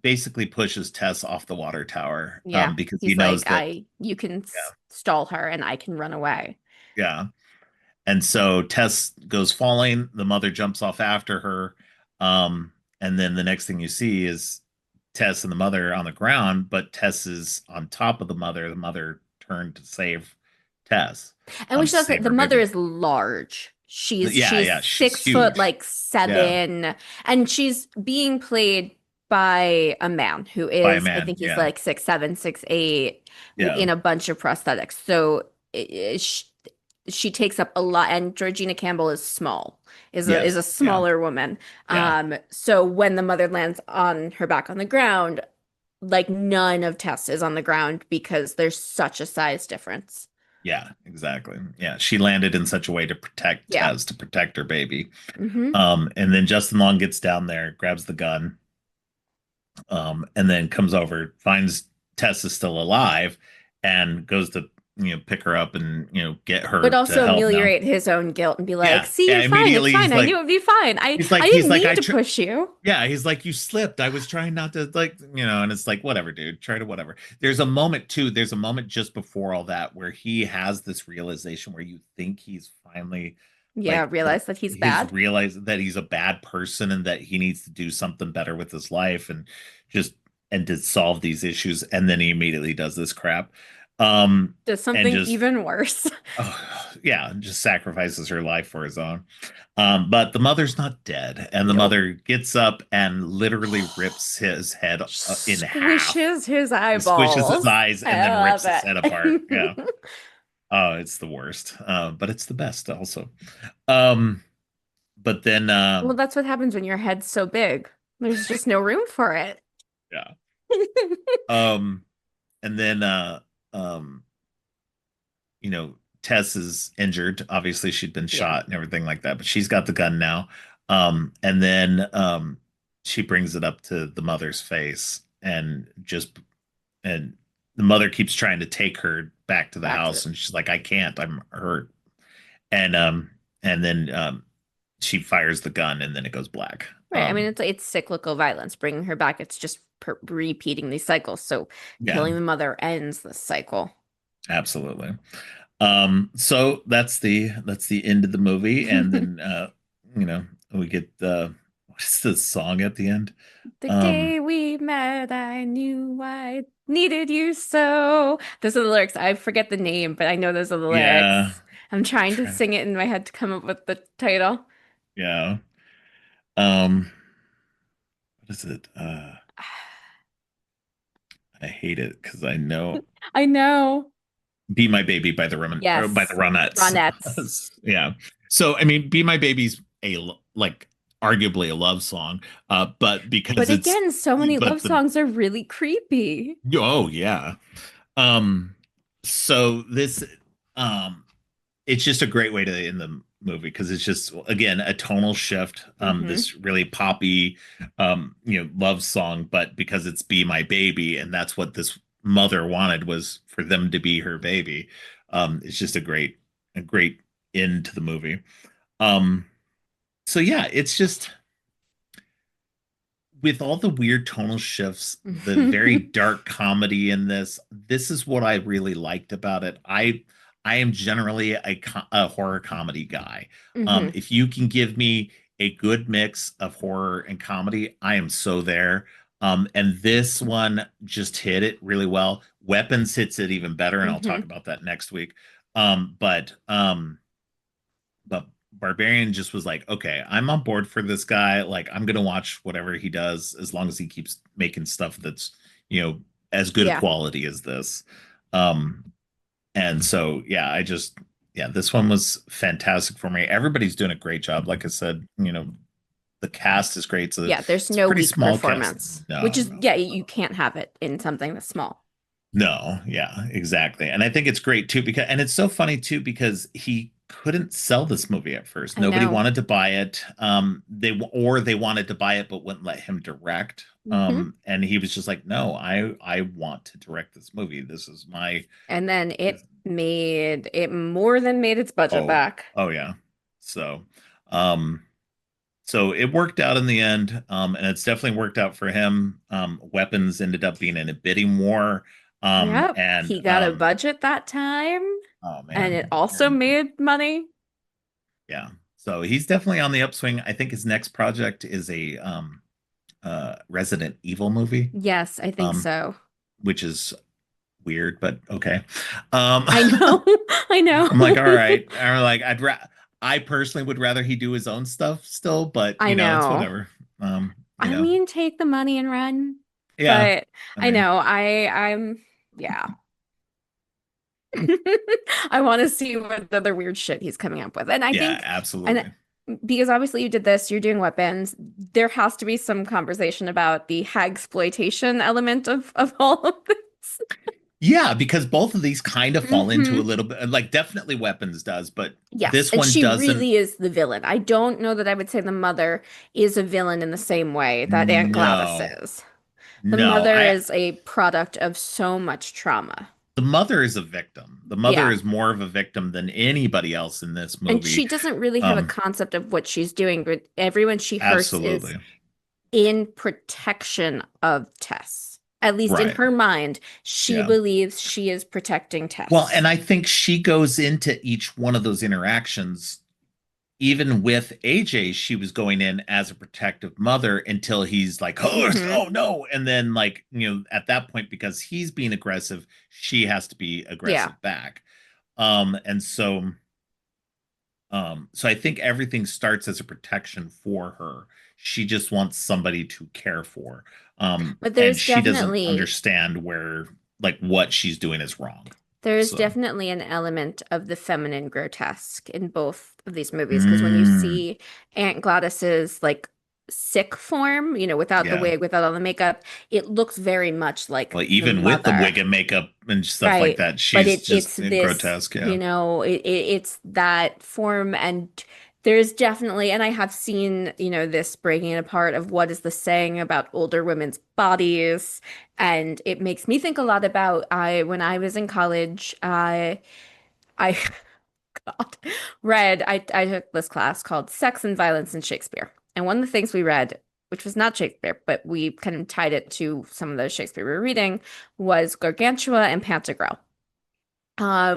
Speaker 1: basically pushes Tess off the water tower
Speaker 2: Yeah.
Speaker 1: because he
Speaker 2: He's like,
Speaker 1: knows that,
Speaker 2: you can
Speaker 1: yeah,
Speaker 2: stall her and I can run away.
Speaker 1: yeah. And so Tess goes falling. The mother jumps off after her. And then the next thing you see is Tess and the mother on the ground, but Tess is on top of the mother. The mother turned to save Tess,
Speaker 2: And we
Speaker 1: to
Speaker 2: should also say
Speaker 1: save
Speaker 2: the
Speaker 1: her
Speaker 2: mother
Speaker 1: baby.
Speaker 2: is large. She's
Speaker 1: Yeah,
Speaker 2: she's
Speaker 1: yeah, she's
Speaker 2: 6 foot
Speaker 1: huge.
Speaker 2: like
Speaker 1: Yeah,
Speaker 2: 7, and she's being played by a man who
Speaker 1: by a
Speaker 2: is, I
Speaker 1: man.
Speaker 2: think he's
Speaker 1: Yeah,
Speaker 2: like 6'7", 6'8",
Speaker 1: yeah,
Speaker 2: in a bunch of prosthetics. So she takes up a lot, and Georgina Campbell is small, is
Speaker 1: yes,
Speaker 2: a
Speaker 1: yeah,
Speaker 2: smaller woman.
Speaker 1: yeah,
Speaker 2: So when the mother lands on her back on the ground, like none of Tess is on the ground because there's such a size difference.
Speaker 1: yeah, exactly. Yeah, she landed in such a way to protect
Speaker 2: Yeah.
Speaker 1: Tess, to protect her baby.
Speaker 2: Hmm.
Speaker 1: And then Justin Long gets down there, grabs the gun, and then comes over, finds Tess is still alive, and goes to pick her up and get
Speaker 2: But
Speaker 1: her to
Speaker 2: also
Speaker 1: help now.
Speaker 2: ameliorate his own guilt and be like,
Speaker 1: Yeah,
Speaker 2: see,
Speaker 1: yeah.
Speaker 2: you're fine. It's
Speaker 1: Immediately
Speaker 2: fine. I knew it would be fine. I
Speaker 1: he's
Speaker 2: didn't
Speaker 1: like
Speaker 2: mean to push you.
Speaker 1: yeah, he's like, you slipped. I was trying not to, like, and it's like, whatever, dude, try to whatever. There's a moment too. There's a moment just before all that where he has this realization where you think he's finally
Speaker 2: Yeah,
Speaker 1: like
Speaker 2: realize that he's
Speaker 1: his
Speaker 2: bad.
Speaker 1: realize that he's a bad person and that he needs to do something better with his life and just and to solve these issues. And then he immediately does this crap. Um,
Speaker 2: Does
Speaker 1: and
Speaker 2: something
Speaker 1: just
Speaker 2: even worse.
Speaker 1: yeah, just sacrifices her life for his own. But the mother's not dead, and the
Speaker 2: Nope.
Speaker 1: mother gets up and literally rips his head in half.
Speaker 2: Squishes his
Speaker 1: Squishes his
Speaker 2: eyeballs.
Speaker 1: eyes and
Speaker 2: I
Speaker 1: then
Speaker 2: love
Speaker 1: rips his head apart. Yeah.
Speaker 2: it.
Speaker 1: Oh, it's the worst. But it's the best also. Um, but then
Speaker 2: Well, that's what happens when your head's so big. There's just no room for it.
Speaker 1: yeah. Um, and then um you know, Tess is injured. Obviously, she'd been
Speaker 2: Yeah,
Speaker 1: shot and everything like that, but she's got the gun now. And then she brings it up to the mother's face and the mother keeps trying to take her back to the
Speaker 2: back to
Speaker 1: house,
Speaker 2: it.
Speaker 1: and she's like, I can't, I'm hurt. And then she fires the gun and then it goes black.
Speaker 2: Right. I mean, it's cyclical violence. Bringing her back, it's just repeating these cycles. So
Speaker 1: Yeah,
Speaker 2: killing the mother ends the cycle.
Speaker 1: absolutely. So that's the end of the movie, and then you know, we get what's the song at the end?
Speaker 2: The
Speaker 1: Um,
Speaker 2: day we met, I knew I needed you so. Those are the lyrics. I forget the name, but I know those are the
Speaker 1: yeah,
Speaker 2: lyrics. I'm trying to sing it in my head to come up with the title.
Speaker 1: yeah. Um, what is it? I hate it because I know
Speaker 2: I know.
Speaker 1: "Be My Baby" by the by the
Speaker 2: Yes.
Speaker 1: Ronettes.
Speaker 2: Ronettes.
Speaker 1: Yeah. So I mean, "Be My Baby's" like arguably a love song, but
Speaker 2: But
Speaker 1: because it's
Speaker 2: again, so many love
Speaker 1: but the
Speaker 2: songs are really creepy.
Speaker 1: oh yeah. Um, so this um it's just a great way to end the movie because it's just again a tonal shift.
Speaker 2: Hmm.
Speaker 1: This really poppy love song, but because it's "Be My Baby" and that's what this mother wanted was for them to be her baby. It's just a great end to the movie. Um, so yeah, it's just with all the weird tonal shifts, the very dark comedy in this is what I really liked about it. I am generally a horror comedy guy.
Speaker 2: Hmm.
Speaker 1: If you can give me a good mix of horror and comedy, I am so there. And this one just hit it really well. Weapons hits it even better, and I'll talk
Speaker 2: Hmm.
Speaker 1: about that next week. But Barbarian just was like, okay, I'm on board for this guy. Like, I'm gonna watch whatever he does as long as he keeps making stuff that's, as good a
Speaker 2: Yeah.
Speaker 1: quality as this. Um, and so yeah, yeah, this one was fantastic for me. Everybody's doing a great job. Like I said, the cast is great. So
Speaker 2: Yeah, there's
Speaker 1: it's a
Speaker 2: no
Speaker 1: pretty
Speaker 2: weak
Speaker 1: small cast.
Speaker 2: performance, which
Speaker 1: No,
Speaker 2: is,
Speaker 1: no.
Speaker 2: yeah, you can't have it in something that's small.
Speaker 1: No, yeah, exactly. And I think it's great too because and it's so funny too because he couldn't sell this movie at first.
Speaker 2: I
Speaker 1: Nobody
Speaker 2: know.
Speaker 1: wanted to buy it. They wanted to buy it but wouldn't let him direct.
Speaker 2: Hmm.
Speaker 1: And he was just like, "No, I want to direct this movie. This is my
Speaker 2: And then
Speaker 1: this,
Speaker 2: it more than made its budget
Speaker 1: oh,
Speaker 2: back.
Speaker 1: oh yeah." So, um so it worked out in the end. And it's definitely worked out for him. Weapons ended up being in a bidding war.
Speaker 2: Yep.
Speaker 1: And
Speaker 2: He got a budget that time,
Speaker 1: oh
Speaker 2: and it
Speaker 1: man.
Speaker 2: also
Speaker 1: And
Speaker 2: made money.
Speaker 1: yeah. So he's definitely on the upswing. I think his next project is a Resident Evil movie,
Speaker 2: Yes, I think
Speaker 1: um,
Speaker 2: so.
Speaker 1: which is weird, but okay. Um,
Speaker 2: I know. I know.
Speaker 1: I'm like, all right. I'm like, I personally would rather he do his own stuff still, but
Speaker 2: I
Speaker 1: it's
Speaker 2: know.
Speaker 1: whatever.
Speaker 2: I mean, take the money and run.
Speaker 1: Yeah.
Speaker 2: But
Speaker 1: I
Speaker 2: I
Speaker 1: mean,
Speaker 2: know. I'm yeah. I want to see what other weird shit he's coming up with. And I
Speaker 1: yeah,
Speaker 2: think, and
Speaker 1: absolutely.
Speaker 2: because obviously you did this, you're doing weapons, there has to be some conversation about the hag exploitation element of all of this.
Speaker 1: Yeah, because both of these kind of fall into a
Speaker 2: Hmm.
Speaker 1: little bit, like definitely Weapons does, but
Speaker 2: Yes,
Speaker 1: this
Speaker 2: and
Speaker 1: one
Speaker 2: she
Speaker 1: doesn't.
Speaker 2: really is the villain. I don't know that I would say the mother is a villain in the same way that Aunt Gladys
Speaker 1: No,
Speaker 2: is. The
Speaker 1: no.
Speaker 2: mother
Speaker 1: I
Speaker 2: is a product of so much trauma.
Speaker 1: the mother is a victim. The mother
Speaker 2: Yeah.
Speaker 1: is more of a victim than anybody else in this
Speaker 2: And
Speaker 1: movie.
Speaker 2: she doesn't really have a
Speaker 1: Um,
Speaker 2: concept of what she's doing, but everyone she hurts is
Speaker 1: Absolutely.
Speaker 2: in protection of Tess. At least in
Speaker 1: Right.
Speaker 2: her mind, she
Speaker 1: Yeah.
Speaker 2: believes she is protecting
Speaker 1: Well,
Speaker 2: Tess.
Speaker 1: and I think she goes into each one of those interactions. Even with AJ, she was going in as a protective mother until he's like, oh,
Speaker 2: Hmm.
Speaker 1: oh no. And then, like, at that point, because he's being aggressive, she has to be
Speaker 2: Yeah.
Speaker 1: aggressive back. And so I think everything starts as a protection for her. She just wants somebody to care for.
Speaker 2: But
Speaker 1: And she doesn't understand like, what she's doing is wrong.
Speaker 2: there's
Speaker 1: So,
Speaker 2: definitely an element of the feminine grotesque in both of these movies. Because when you
Speaker 1: mm,
Speaker 2: see Aunt Gladys's like sick form, without the
Speaker 1: yeah.
Speaker 2: wig, without all the makeup, it looks very much like
Speaker 1: Well,
Speaker 2: the
Speaker 1: even with the
Speaker 2: mother.
Speaker 1: wig and makeup and stuff like
Speaker 2: Right.
Speaker 1: that,
Speaker 2: But
Speaker 1: she's
Speaker 2: it's
Speaker 1: just
Speaker 2: this,
Speaker 1: grotesque. Yeah.
Speaker 2: it's that form. And there's definitely, and I have seen, this breaking it apart of what is the saying about older women's bodies. And it makes me think a lot about when I was in college, I God, I took this class called Sex and Violence in Shakespeare. And one of the things we read, which was not Shakespeare, but we kind of tied it to some of the Shakespeare we were reading, was Gargantua and Pantagruel,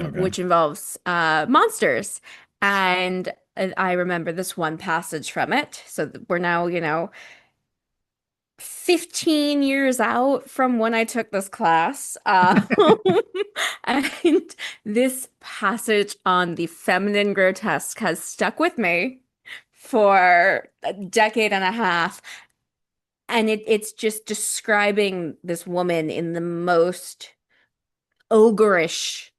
Speaker 1: Okay.
Speaker 2: which involves monsters. And I remember this one passage from it. So we're now, 15 years out from when I took this class. And this passage on the feminine grotesque has stuck with me for a decade and a half. And it's just describing this woman in the most ogreish,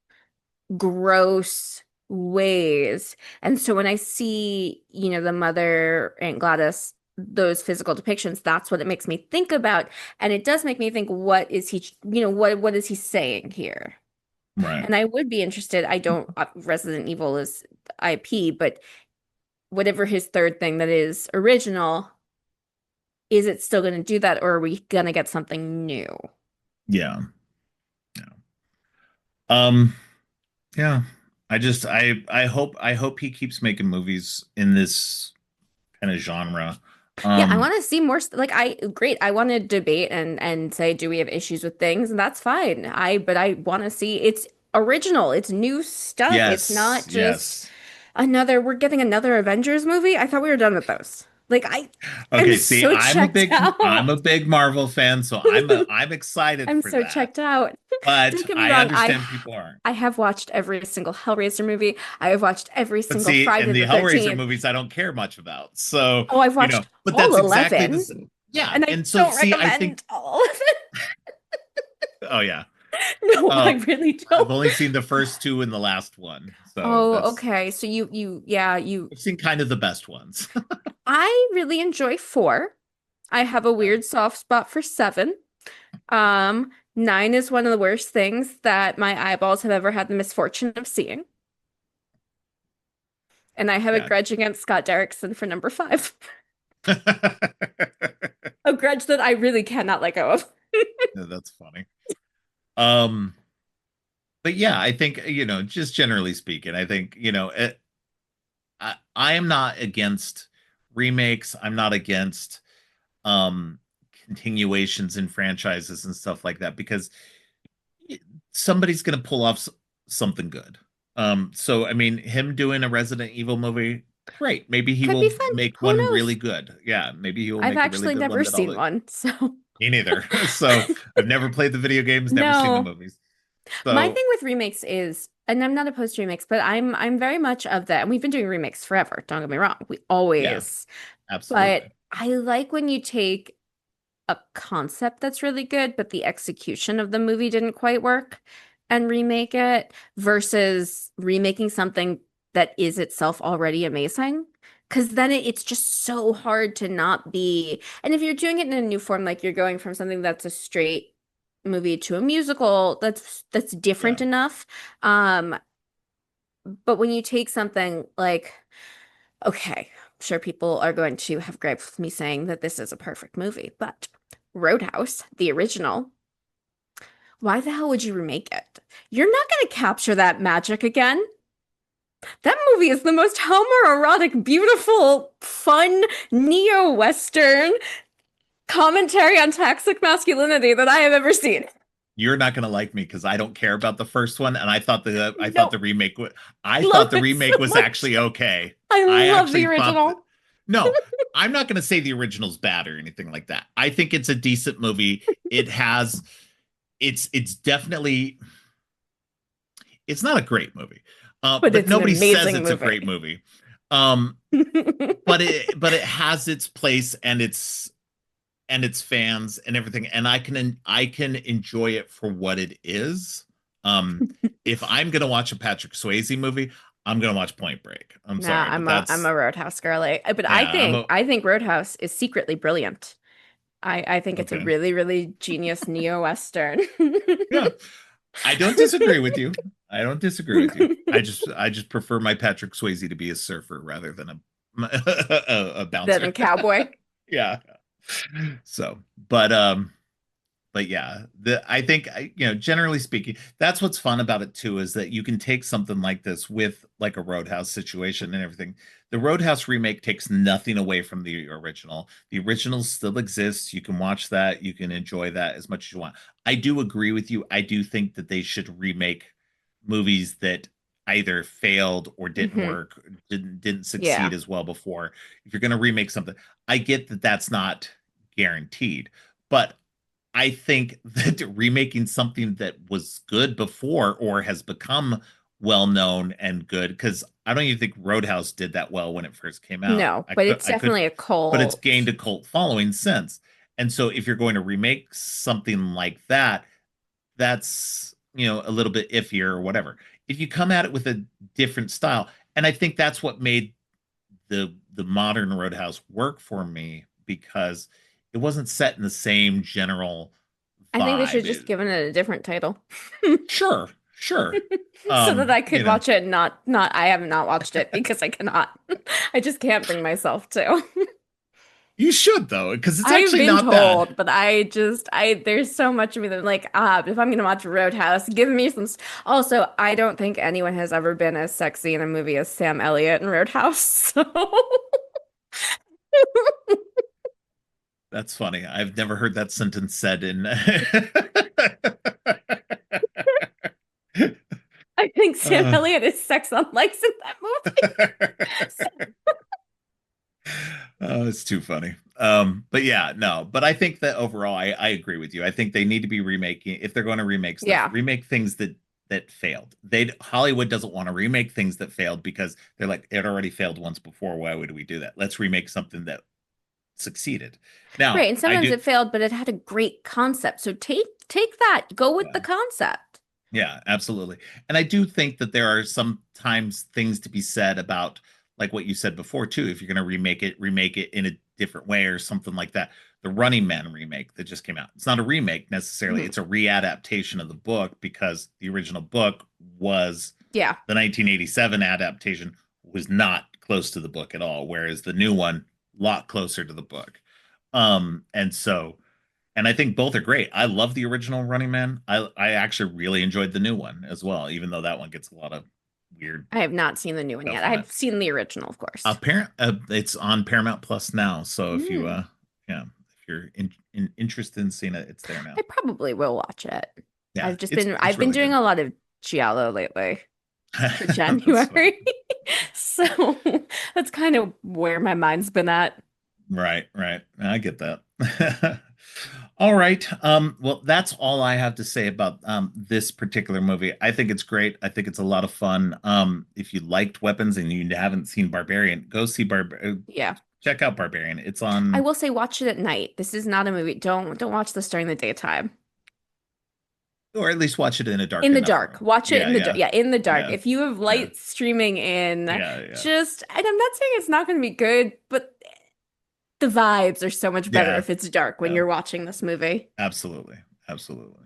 Speaker 2: gross ways. And so when I see, the mother, Aunt Gladys, those physical depictions, that's what it makes me think about. And it does make me think, what is he, what is he saying here?
Speaker 1: Right.
Speaker 2: And I would be interested. I don't, Resident Evil is IP, but whatever his third thing that is original, is it still going to do that, or are we going to get something new?
Speaker 1: Yeah. Yeah. Um, yeah. I hope he keeps making movies in this kind of genre.
Speaker 2: Yeah, I
Speaker 1: Um,
Speaker 2: want to see more like great. I want to debate and say, do we have issues with things? And that's fine. But I want to see it's original. It's new stuff. It's
Speaker 1: yes,
Speaker 2: not just
Speaker 1: yes.
Speaker 2: we're getting another Avengers movie. I thought we were done with those. Like I'm
Speaker 1: Okay, see,
Speaker 2: so checked
Speaker 1: I'm
Speaker 2: out.
Speaker 1: a big Marvel fan, so I'm excited
Speaker 2: I'm
Speaker 1: for
Speaker 2: so
Speaker 1: that.
Speaker 2: checked out.
Speaker 1: But
Speaker 2: Don't get me
Speaker 1: I
Speaker 2: wrong.
Speaker 1: understand people aren't.
Speaker 2: I have watched every single Hellraiser movie. I have watched every
Speaker 1: But
Speaker 2: single
Speaker 1: see,
Speaker 2: Friday
Speaker 1: in the
Speaker 2: the
Speaker 1: Hellraiser
Speaker 2: 13th.
Speaker 1: movies, I don't care much about. So,
Speaker 2: Oh, I've watched
Speaker 1: but
Speaker 2: all
Speaker 1: that's exactly
Speaker 2: 11,
Speaker 1: this. Yeah.
Speaker 2: and I
Speaker 1: And so,
Speaker 2: don't
Speaker 1: see, I think,
Speaker 2: recommend all of it.
Speaker 1: oh, yeah.
Speaker 2: No, I
Speaker 1: Oh,
Speaker 2: really
Speaker 1: I've
Speaker 2: don't.
Speaker 1: only seen the first two and the last one. So
Speaker 2: Oh,
Speaker 1: that's,
Speaker 2: okay. So yeah,
Speaker 1: I've seen kind of the best ones.
Speaker 2: I really enjoy 4. I have a
Speaker 1: Yeah.
Speaker 2: weird soft spot for 7. 9 is one of the worst things that my eyeballs have ever had the misfortune of seeing. And I have a
Speaker 1: Yeah.
Speaker 2: grudge against Scott Derrickson for number 5. A grudge that I really cannot let go of.
Speaker 1: Yeah, that's funny. Um, but yeah, I think, just generally speaking, I think, I am not against remakes. I'm not against um continuations in franchises and stuff like that because somebody's going to pull off something good. So I mean, him doing a Resident Evil movie, great. Maybe he
Speaker 2: Could be
Speaker 1: will
Speaker 2: fun.
Speaker 1: make
Speaker 2: Who
Speaker 1: one really
Speaker 2: knows?
Speaker 1: good. Yeah, maybe he will
Speaker 2: I've
Speaker 1: make a really
Speaker 2: actually
Speaker 1: good
Speaker 2: never
Speaker 1: one that all
Speaker 2: seen
Speaker 1: the
Speaker 2: one, so
Speaker 1: me neither. So I've never played the video games, never seen the
Speaker 2: no.
Speaker 1: movies.
Speaker 2: My
Speaker 1: So
Speaker 2: thing with remakes is, and I'm not opposed to remakes, but I'm very much of that. And we've been doing remakes forever. Don't get me wrong. We
Speaker 1: yeah,
Speaker 2: always.
Speaker 1: absolutely.
Speaker 2: But I like when you take a concept that's really good, but the execution of the movie didn't quite work and remake it versus remaking something that is itself already amazing. Because then it's just so hard to not be. And if you're doing it in a new form, like you're going from something that's a straight movie to a musical, that's different
Speaker 1: Yeah.
Speaker 2: enough. But when you take something like, okay, I'm sure people are going to have gripes with me saying that this is a perfect movie, but Roadhouse, the original, Why the hell would you remake it? You're not going to capture that magic again. That movie is the most homoerotic, beautiful, fun, neo-Western commentary on toxic masculinity that I have ever seen.
Speaker 1: You're not going to like me because I don't care about the first one, and I thought
Speaker 2: No,
Speaker 1: the remake I
Speaker 2: love
Speaker 1: thought the
Speaker 2: it so
Speaker 1: remake was
Speaker 2: much.
Speaker 1: actually okay.
Speaker 2: I
Speaker 1: I
Speaker 2: love the
Speaker 1: actually thought that,
Speaker 2: original.
Speaker 1: no, I'm not going to say the original's bad or anything like that. I think it's a decent movie. It has it's definitely it's not a great movie.
Speaker 2: But
Speaker 1: But
Speaker 2: it's an
Speaker 1: nobody says
Speaker 2: amazing
Speaker 1: it's a
Speaker 2: movie.
Speaker 1: great movie. Um, but it has its place and its fans and everything, and I can enjoy it for what it is. Um, if I'm gonna watch a Patrick Swayze movie, I'm gonna watch Point Break. I'm
Speaker 2: Nah,
Speaker 1: sorry, but
Speaker 2: I'm a
Speaker 1: that's
Speaker 2: Roadhouse girly. But
Speaker 1: yeah, I'm a
Speaker 2: I think Roadhouse is secretly brilliant. I think it's a
Speaker 1: okay.
Speaker 2: really, really genius neo-Western.
Speaker 1: Yeah, I don't disagree with you. I don't disagree with you. I just prefer my Patrick Swayze to be a surfer rather than a
Speaker 2: Than
Speaker 1: bouncer.
Speaker 2: a cowboy.
Speaker 1: Yeah. So, but yeah, the I think you know, generally speaking, that's what's fun about it too, is that you can take something like this with like a Roadhouse situation and everything. The Roadhouse remake takes nothing away from the original. The original still exists. You can watch that, you can enjoy that as much as you want. I do agree with you. I do think that they should remake movies that either failed or didn't
Speaker 2: Hmm.
Speaker 1: work, didn't succeed
Speaker 2: Yeah.
Speaker 1: as well before. If you're going to remake something, I get that that's not guaranteed, but I think that remaking something that was good before or has become well known and good, because I don't even think Roadhouse did that well when it first came out.
Speaker 2: No, but it's
Speaker 1: I could,
Speaker 2: definitely a
Speaker 1: but it's gained
Speaker 2: cult.
Speaker 1: a cult following since. And so if you're going to remake something like that, that's, you know, a little bit iffier or whatever. If you come at it with a different style, and I think that's what made the modern Roadhouse work for me, because it wasn't set in the same general
Speaker 2: I think they should
Speaker 1: vibe.
Speaker 2: have just given it a different title.
Speaker 1: Sure, sure.
Speaker 2: So that I
Speaker 1: You
Speaker 2: could
Speaker 1: know,
Speaker 2: watch it and not I have not watched it because I cannot. I just can't bring myself to.
Speaker 1: you should though, because it's
Speaker 2: I've
Speaker 1: actually
Speaker 2: been
Speaker 1: not bad.
Speaker 2: told, but I there's so much of me that I'm like, if I'm gonna watch Roadhouse, give me some. Also, I don't think anyone has ever been as sexy in a movie as Sam Elliott in Roadhouse. So
Speaker 1: That's funny. I've never heard that sentence said in
Speaker 2: I think Sam
Speaker 1: uh,
Speaker 2: Elliott is sex on legs in that movie.
Speaker 1: it's too funny. But yeah, no. But I think that overall, I agree with you. I think they need to be remaking, if they're going to remake stuff,
Speaker 2: Yeah.
Speaker 1: remake things that failed. They Hollywood doesn't want to remake things that failed because they're like, it already failed once before. Why would we do that? Let's remake something that succeeded.
Speaker 2: Right,
Speaker 1: Now,
Speaker 2: and
Speaker 1: I
Speaker 2: sometimes
Speaker 1: do,
Speaker 2: it failed, but it had a great concept. So take that, go with the
Speaker 1: yeah,
Speaker 2: concept.
Speaker 1: yeah, absolutely. And I do think that there are sometimes things to be said about, like what you said before too. If you're going to remake it in a different way or something like that. The Running Man remake that just came out. It's not a remake necessarily.
Speaker 2: Mhm.
Speaker 1: It's a readaptation of the book, because the original book was
Speaker 2: Yeah.
Speaker 1: the 1987 adaptation was not close to the book at all, whereas the new one a lot closer to the book. And so and I think both are great. I love the original Running Man. I actually really enjoyed the new one as well, even though that one gets a lot of weird
Speaker 2: I have not seen the new one yet.
Speaker 1: stuff on it.
Speaker 2: I've seen the original, of course.
Speaker 1: It's on Paramount Plus now, so if you
Speaker 2: Mm.
Speaker 1: yeah, if you're interested in seeing it, it's there now.
Speaker 2: I probably will watch it.
Speaker 1: Yeah, it's
Speaker 2: I've been
Speaker 1: really
Speaker 2: doing
Speaker 1: good.
Speaker 2: a lot of Giallo lately for
Speaker 1: That's funny.
Speaker 2: January. So that's kind of where my mind's been at.
Speaker 1: Right, right. I get that. All right. Well, that's all I have to say about this particular movie. I think it's great. I think it's a lot of fun. If you liked weapons and you haven't seen Barbarian, go see
Speaker 2: Yeah.
Speaker 1: check out Barbarian. It's
Speaker 2: I
Speaker 1: on,
Speaker 2: will say watch it at night. This is not a movie. Don't watch this during the daytime.
Speaker 1: or at least watch it in a dark
Speaker 2: In the
Speaker 1: enough
Speaker 2: dark.
Speaker 1: room.
Speaker 2: Watch it
Speaker 1: Yeah,
Speaker 2: in the dark.
Speaker 1: yeah,
Speaker 2: Yeah, in the dark.
Speaker 1: yeah,
Speaker 2: If you have
Speaker 1: yeah,
Speaker 2: light streaming in,
Speaker 1: yeah, yeah,
Speaker 2: just and I'm not saying it's not going to be good, but the vibes are so much better
Speaker 1: yeah,
Speaker 2: if it's dark when
Speaker 1: yeah.
Speaker 2: you're watching this movie.
Speaker 1: Absolutely, absolutely.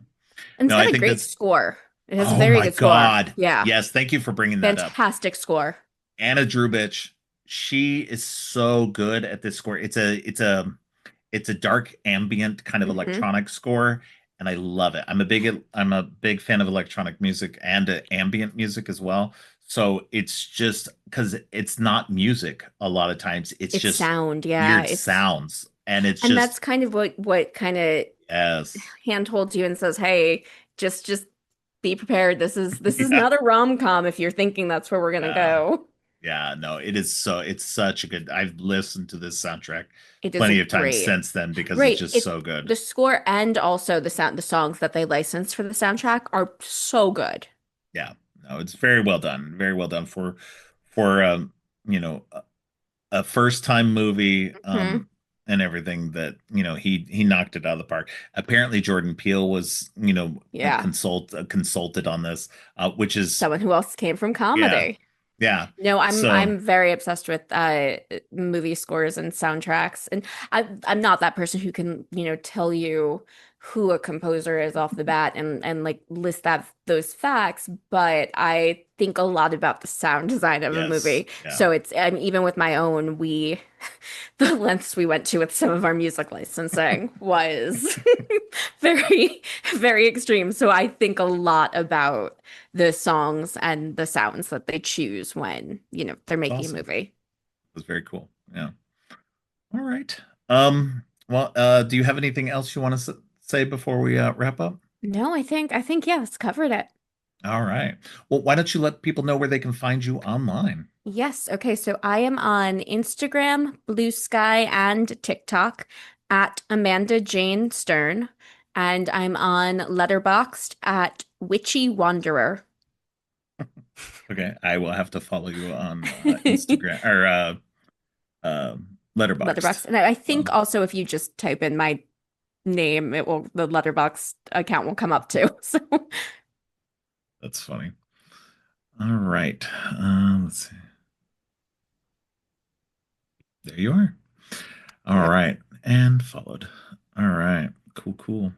Speaker 2: And it's
Speaker 1: No, I
Speaker 2: got a
Speaker 1: think
Speaker 2: great
Speaker 1: that's.
Speaker 2: score. It has a
Speaker 1: Oh
Speaker 2: very
Speaker 1: my
Speaker 2: good score.
Speaker 1: God.
Speaker 2: Yeah.
Speaker 1: Yes, thank you for bringing that up.
Speaker 2: Fantastic score.
Speaker 1: Anna Drubich, she is so good at this score. It's a dark ambient kind of
Speaker 2: Hmm.
Speaker 1: electronic score, and I love it. I'm a big fan of electronic music and ambient music as well. So it's just because it's not music a lot of times. It's
Speaker 2: It's
Speaker 1: just
Speaker 2: sound, yeah.
Speaker 1: weird
Speaker 2: It's
Speaker 1: sounds, and it's
Speaker 2: and
Speaker 1: just
Speaker 2: that's kind of what kind of
Speaker 1: yes,
Speaker 2: handholds you and says, "Hey, just be prepared. This is
Speaker 1: yeah,
Speaker 2: not a rom-com if you're thinking that's where we're gonna
Speaker 1: yeah,
Speaker 2: go."
Speaker 1: yeah. No, it is so. It's such a good. I've listened to this soundtrack
Speaker 2: It is a
Speaker 1: plenty of times
Speaker 2: great,
Speaker 1: since then because it's
Speaker 2: great.
Speaker 1: just
Speaker 2: It
Speaker 1: so good.
Speaker 2: the score and also the songs that they licensed for the soundtrack are so good.
Speaker 1: Yeah, no, it's very well done. Very well done for you know, a first time movie
Speaker 2: Hmm.
Speaker 1: and everything that, he knocked it out of the park. Apparently Jordan Peele was,
Speaker 2: Yeah,
Speaker 1: consulted on this, which is
Speaker 2: someone who else came from
Speaker 1: yeah.
Speaker 2: comedy.
Speaker 1: Yeah.
Speaker 2: No, I'm
Speaker 1: So,
Speaker 2: I'm very obsessed with movie scores and soundtracks, and I'm not that person who can, tell you who a composer is off the bat and like list that those facts, but I think a lot about the sound design of a
Speaker 1: yes.
Speaker 2: movie.
Speaker 1: Yeah.
Speaker 2: So even with my own, we the lengths we went to with some of our music licensing was very, very extreme. So I think a lot about the songs and the sounds that they choose when, they're
Speaker 1: It's
Speaker 2: making a
Speaker 1: awesome.
Speaker 2: movie.
Speaker 1: It was very cool. Yeah. All right. Well, do you have anything else you want to say before we wrap up?
Speaker 2: No, I think yeah, it's covered it.
Speaker 1: All right. Well, why don't you let people know where they can find you online?
Speaker 2: Yes. Okay. So I am on Instagram, Blue Sky, and TikTok at Amanda Jane Stern. And I'm on Letterboxd at Witchy Wanderer.
Speaker 1: Okay, I will have to follow you on Instagram or Letterboxd.
Speaker 2: Letterboxd. And I think
Speaker 1: Um,
Speaker 2: also if you just type in my name, the Letterboxd account will come up too. So
Speaker 1: that's funny. All right. Let's see. There you are. All
Speaker 2: yep.
Speaker 1: right, and followed. All right. Cool, cool.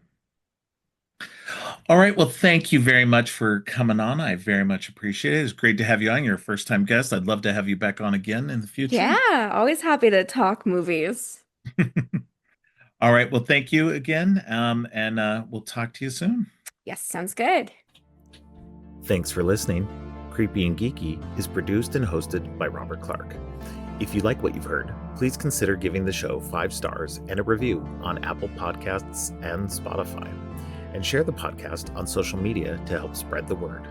Speaker 1: All right. Well, thank you very much for coming on. I very much appreciate it. It's great to have you on. You're a first time guest. I'd love to have you back on again in the future.
Speaker 2: Yeah, always happy to talk movies.
Speaker 1: All right. Well, thank you again. And we'll talk to you soon.
Speaker 2: Yes, sounds good.
Speaker 1: Thanks for listening. Creepy and Geeky is produced and hosted by Robert Clark. If you like what you've heard, please consider giving the show 5 stars and a review on Apple Podcasts and Spotify. And share the podcast on social media to help spread the word.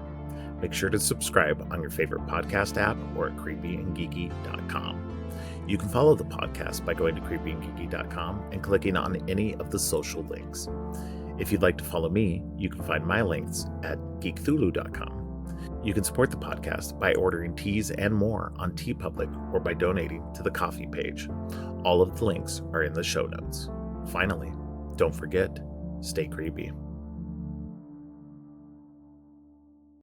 Speaker 1: Make sure to subscribe on your favorite podcast app or at creepyandgeeky.com. You can follow the podcast by going to creepyandgeeky.com and clicking on any of the social links. If you'd like to follow me, you can find my links at geekthulu.com. You can support the podcast by ordering teas and more on TeePublic or by donating to the coffee page. All of the links are in the show notes. Finally, don't forget, stay creepy.